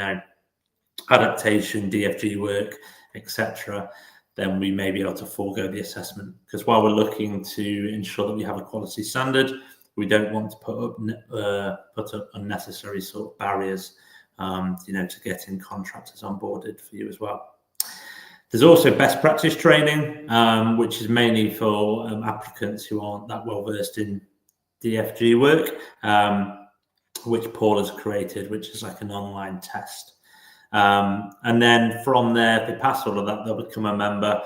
adaptation, DFG work, etc., then we may be able to forego the assessment. Because while we're looking to ensure that we have a quality standard, we don't want to put up unnecessary sort of barriers, to getting contractors onboarded for you as well. There's also best practice training, which is mainly for applicants who aren't that well versed in DFG work, which Paul has created, which is like an online test. And then from there, if they pass all of that, they'll become a member.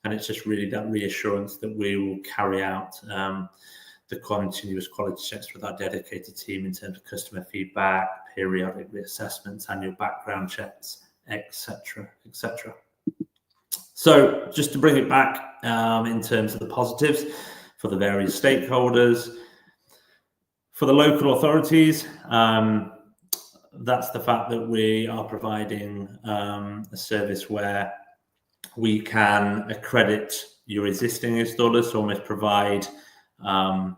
And it's just really that reassurance that we will carry out the continuous quality checks with our dedicated team in terms of customer feedback, periodic reassessments, annual background checks, etc., etc. So just to bring it back in terms of the positives for the various stakeholders, for the local authorities, that's the fact that we are providing a service where we can accredit your existing installers, so almost provide Home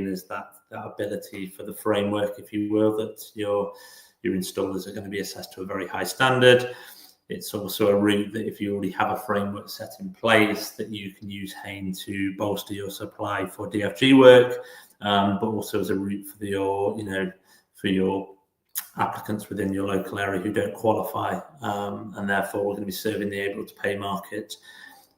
as that ability for the framework, if you will, that your installers are going to be assessed to a very high standard. It's also a route that if you already have a framework set in place, that you can use Home to bolster your supply for DFG work, but also as a route for your applicants within your local area who don't qualify, and therefore we're going to be serving the able to pay market.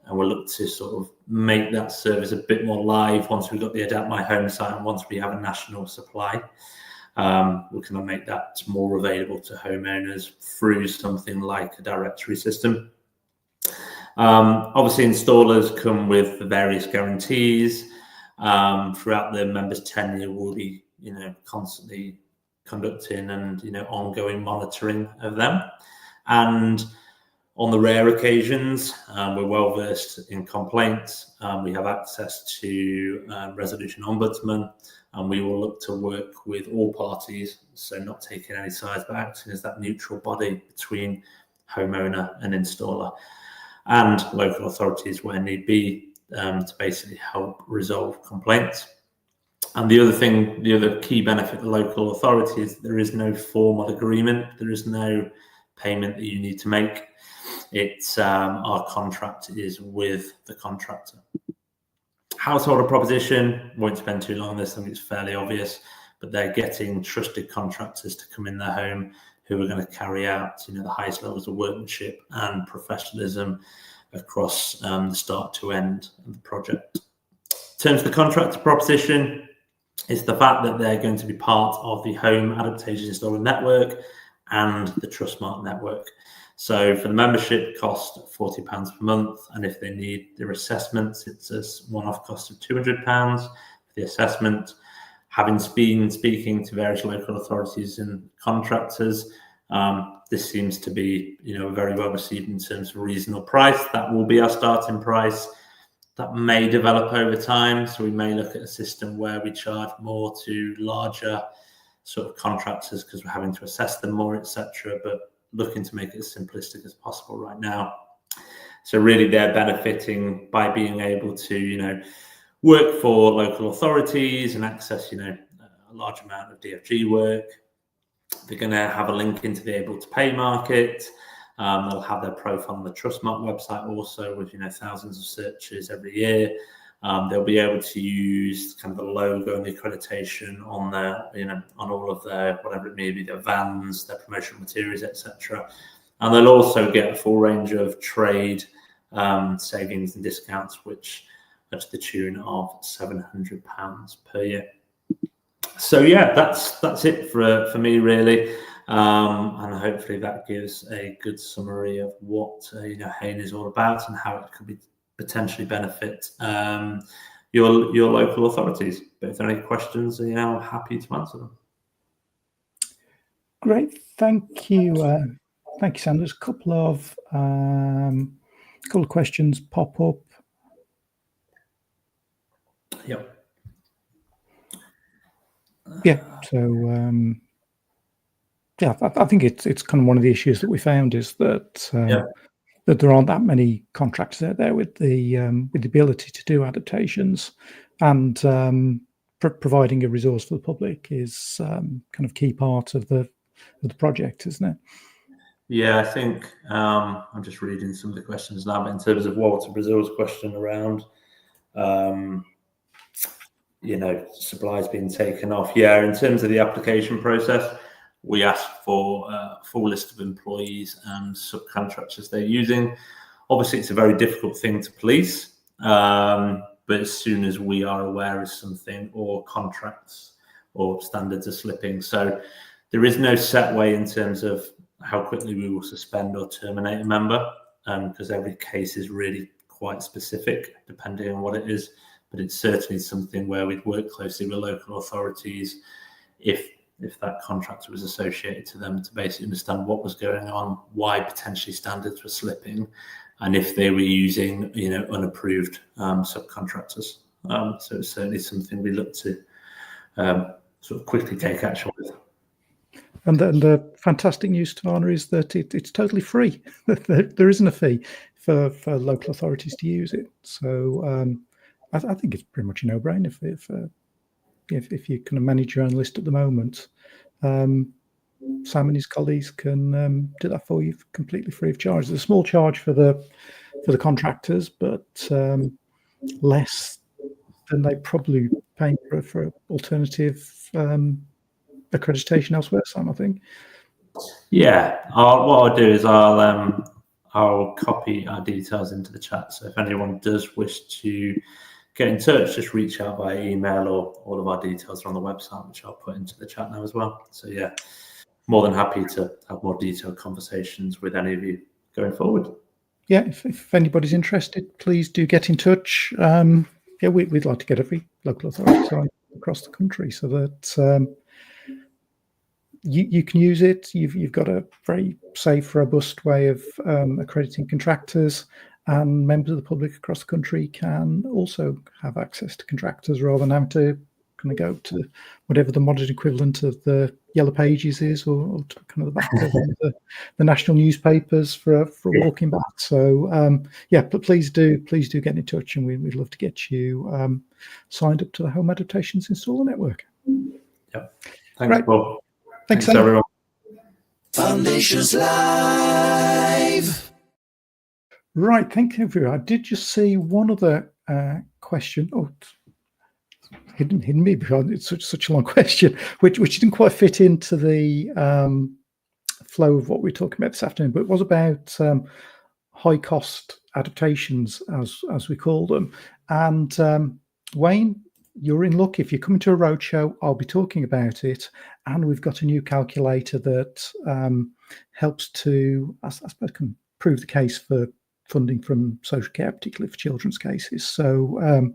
And we'll look to sort of make that service a bit more live once we've got the AdaptMyHome site, and once we have a national supply. We can make that more available to homeowners through something like a directory system. Obviously, installers come with the various guarantees. Throughout the members' tenure, we'll be constantly conducting and ongoing monitoring of them. And On the rare occasions, we're well versed in complaints. We have access to resolution ombudsman, and we will look to work with all parties, so not taking any sides, but acting as that neutral body between homeowner and installer, and local authorities where need be, to basically help resolve complaints. And the other key benefit of the local authority is there is no formal agreement. There is no payment that you need to make. It's our contract is with the contractor. Householder proposition, won't spend too long on this, I think it's fairly obvious, but they're getting trusted contractors to come in their home who are going to carry out, the highest levels of workmanship and professionalism across the start to end of the project. In terms of the contractor proposition, it's the fact that they're going to be part of the Home Adaptations Installers Network and the Trustmark network. So for the membership cost £40 per month, and if they need their assessments, it's a one-off cost of £200 for the assessment. Having been speaking to various local authorities and contractors, this seems to be, very well received in terms of reasonable price. That will be our starting price. That may develop over time, so we may look at a system where we charge more to larger sort of contractors because we're having to assess them more, etc. But looking to make it as simplistic as possible right now. So really they're benefiting by being able to, work for local authorities and access, a large amount of DFG work. They're going to have a link into the able to pay market. They'll have their profile on the Trustmark website also with, thousands of searches every year. They'll be able to use kind of the logo and the accreditation on their, on all of their, whatever it may be, their vans, their promotional materials, etc. And they'll also get a full range of trade savings and discounts, which are to the tune of £700 per year. So yeah, that's it for me really. And hopefully that gives a good summary of what Hain is all about and how it could be potentially benefit your local authorities. But if there are any questions, I'm happy to answer them. Great, thank you, Sam. There's a couple of questions pop up. Yep. Yeah. So I think it's kind of one of the issues that we found is that that there aren't that many contractors out there with the ability to do adaptations, and providing a resource for the public is kind of key part of the project, isn't it? Yeah, I think I'm just reading some of the questions now, but in terms of Walter Brazil's question around supplies being taken off. Yeah, in terms of the application process, we ask for a full list of employees and subcontractors they're using. Obviously, it's a very difficult thing to police, but as soon as we are aware of something or contracts or standards are slipping. So there is no set way in terms of how quickly we will suspend or terminate a member, because every case is really quite specific depending on what it is. But it's certainly something where we'd work closely with local authorities if that contractor was associated to them, to basically understand what was going on, why potentially standards were slipping, and if they were using unapproved subcontractors. So it's certainly something we look to sort of quickly take action with. And the fantastic news, Tavana, is that it's totally free. There isn't a fee for local authorities to use it. So I think it's pretty much a no-brainer if you kind of manage your own list at the moment. Sam and his colleagues can do that for you completely free of charge. There's a small charge for the contractors, but less than they probably paying for alternative accreditation elsewhere, Sam, I think. Yeah, what I'll do is I'll copy our details into the chat. So if anyone does wish to get in touch, just reach out via email, or all of our details are on the website, which I'll put into the chat now as well. So yeah, more than happy to have more detailed conversations with any of you going forward. Yeah, if anybody's interested, please do get in touch. Yeah, we'd like to get every local authority across the country so that you can use it. You've got a very safe, robust way of accrediting contractors, and members of the public across the country can also have access to contractors rather than having to kind of go to whatever the modern equivalent of the Yellow Pages is, or to kind of the back of the national newspapers for a walking back. So yeah, but please do get in touch, and we'd love to get you signed up to the Home Adaptations Installer Network. Yep. Thanks, Right. Bob. Thanks everyone. Foundations Live. Right, thank you, everyone. I did just see one other question. Oh, hidden me because it's such a long question, which didn't quite fit into the flow of what we're talking about this afternoon. But it was about high cost adaptations, as we call them. And Wayne, you're in luck. If you're coming to a roadshow, I'll be talking about it. And we've got a new calculator that helps to, I suppose, can prove the case for funding from social care, particularly for children's cases. So,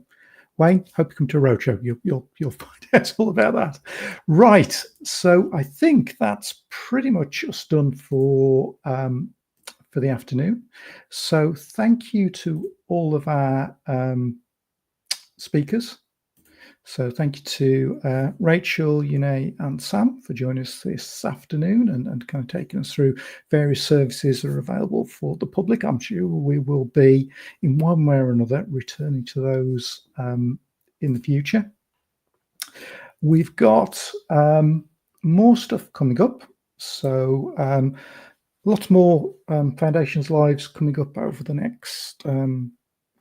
Wayne, hope you come to a roadshow. You'll find out all about that. Right. So I think that's pretty much us done for the afternoon. So thank you to all of our speakers. So thank you to Rachel, Yune, and Sam for joining us this afternoon and kind of taking us through various services that are available for the public. I'm sure we will be, in one way or another, returning to those in the future. We've got more stuff coming up. So lots more Foundations Lives coming up over the next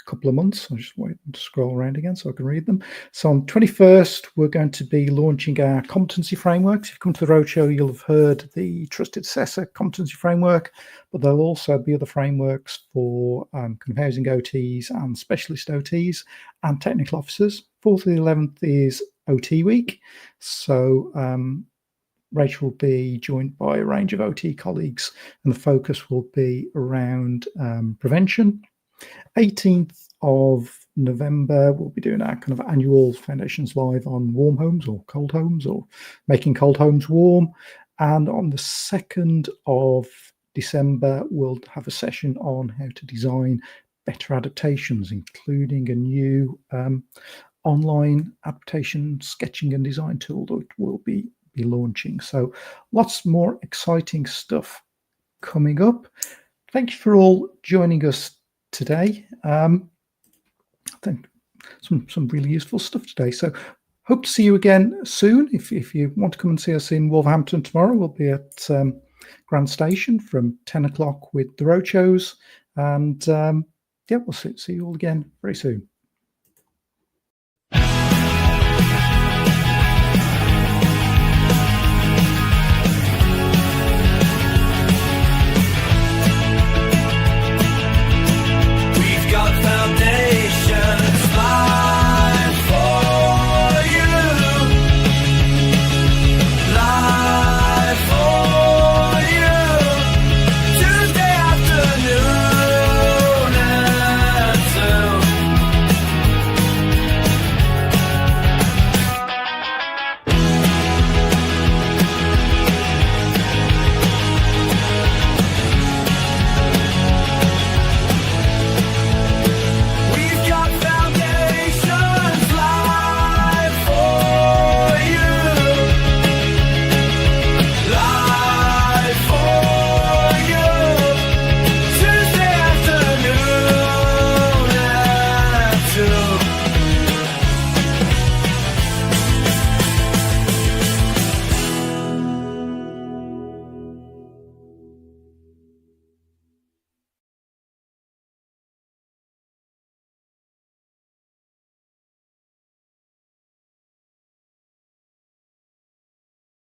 couple of months. I'll just wait to scroll around again so I can read them. So on 21st, we're going to be launching our competency frameworks. If you come to the roadshow, you'll have heard the Trusted Assessor competency framework, but there'll also be other frameworks for kind of housing OTs and specialist OTs and technical officers. 4th to the 11th is OT week. So Rachel will be joined by a range of OT colleagues, and the focus will be around prevention. 18th of November, we'll be doing our kind of annual Foundations Live on warm homes or cold homes, or making cold homes warm. And on the 2nd of December, we'll have a session on how to design better adaptations, including a new online adaptation sketching and design tool that we'll be launching. So lots more exciting stuff coming up. Thank you for all joining us today. I think some really useful stuff today. So hope to see you again soon. If you want to come and see us in Wolverhampton tomorrow, we'll be at Grand Station from 10 o'clock with the roadshows. And yeah, we'll see you all again very soon.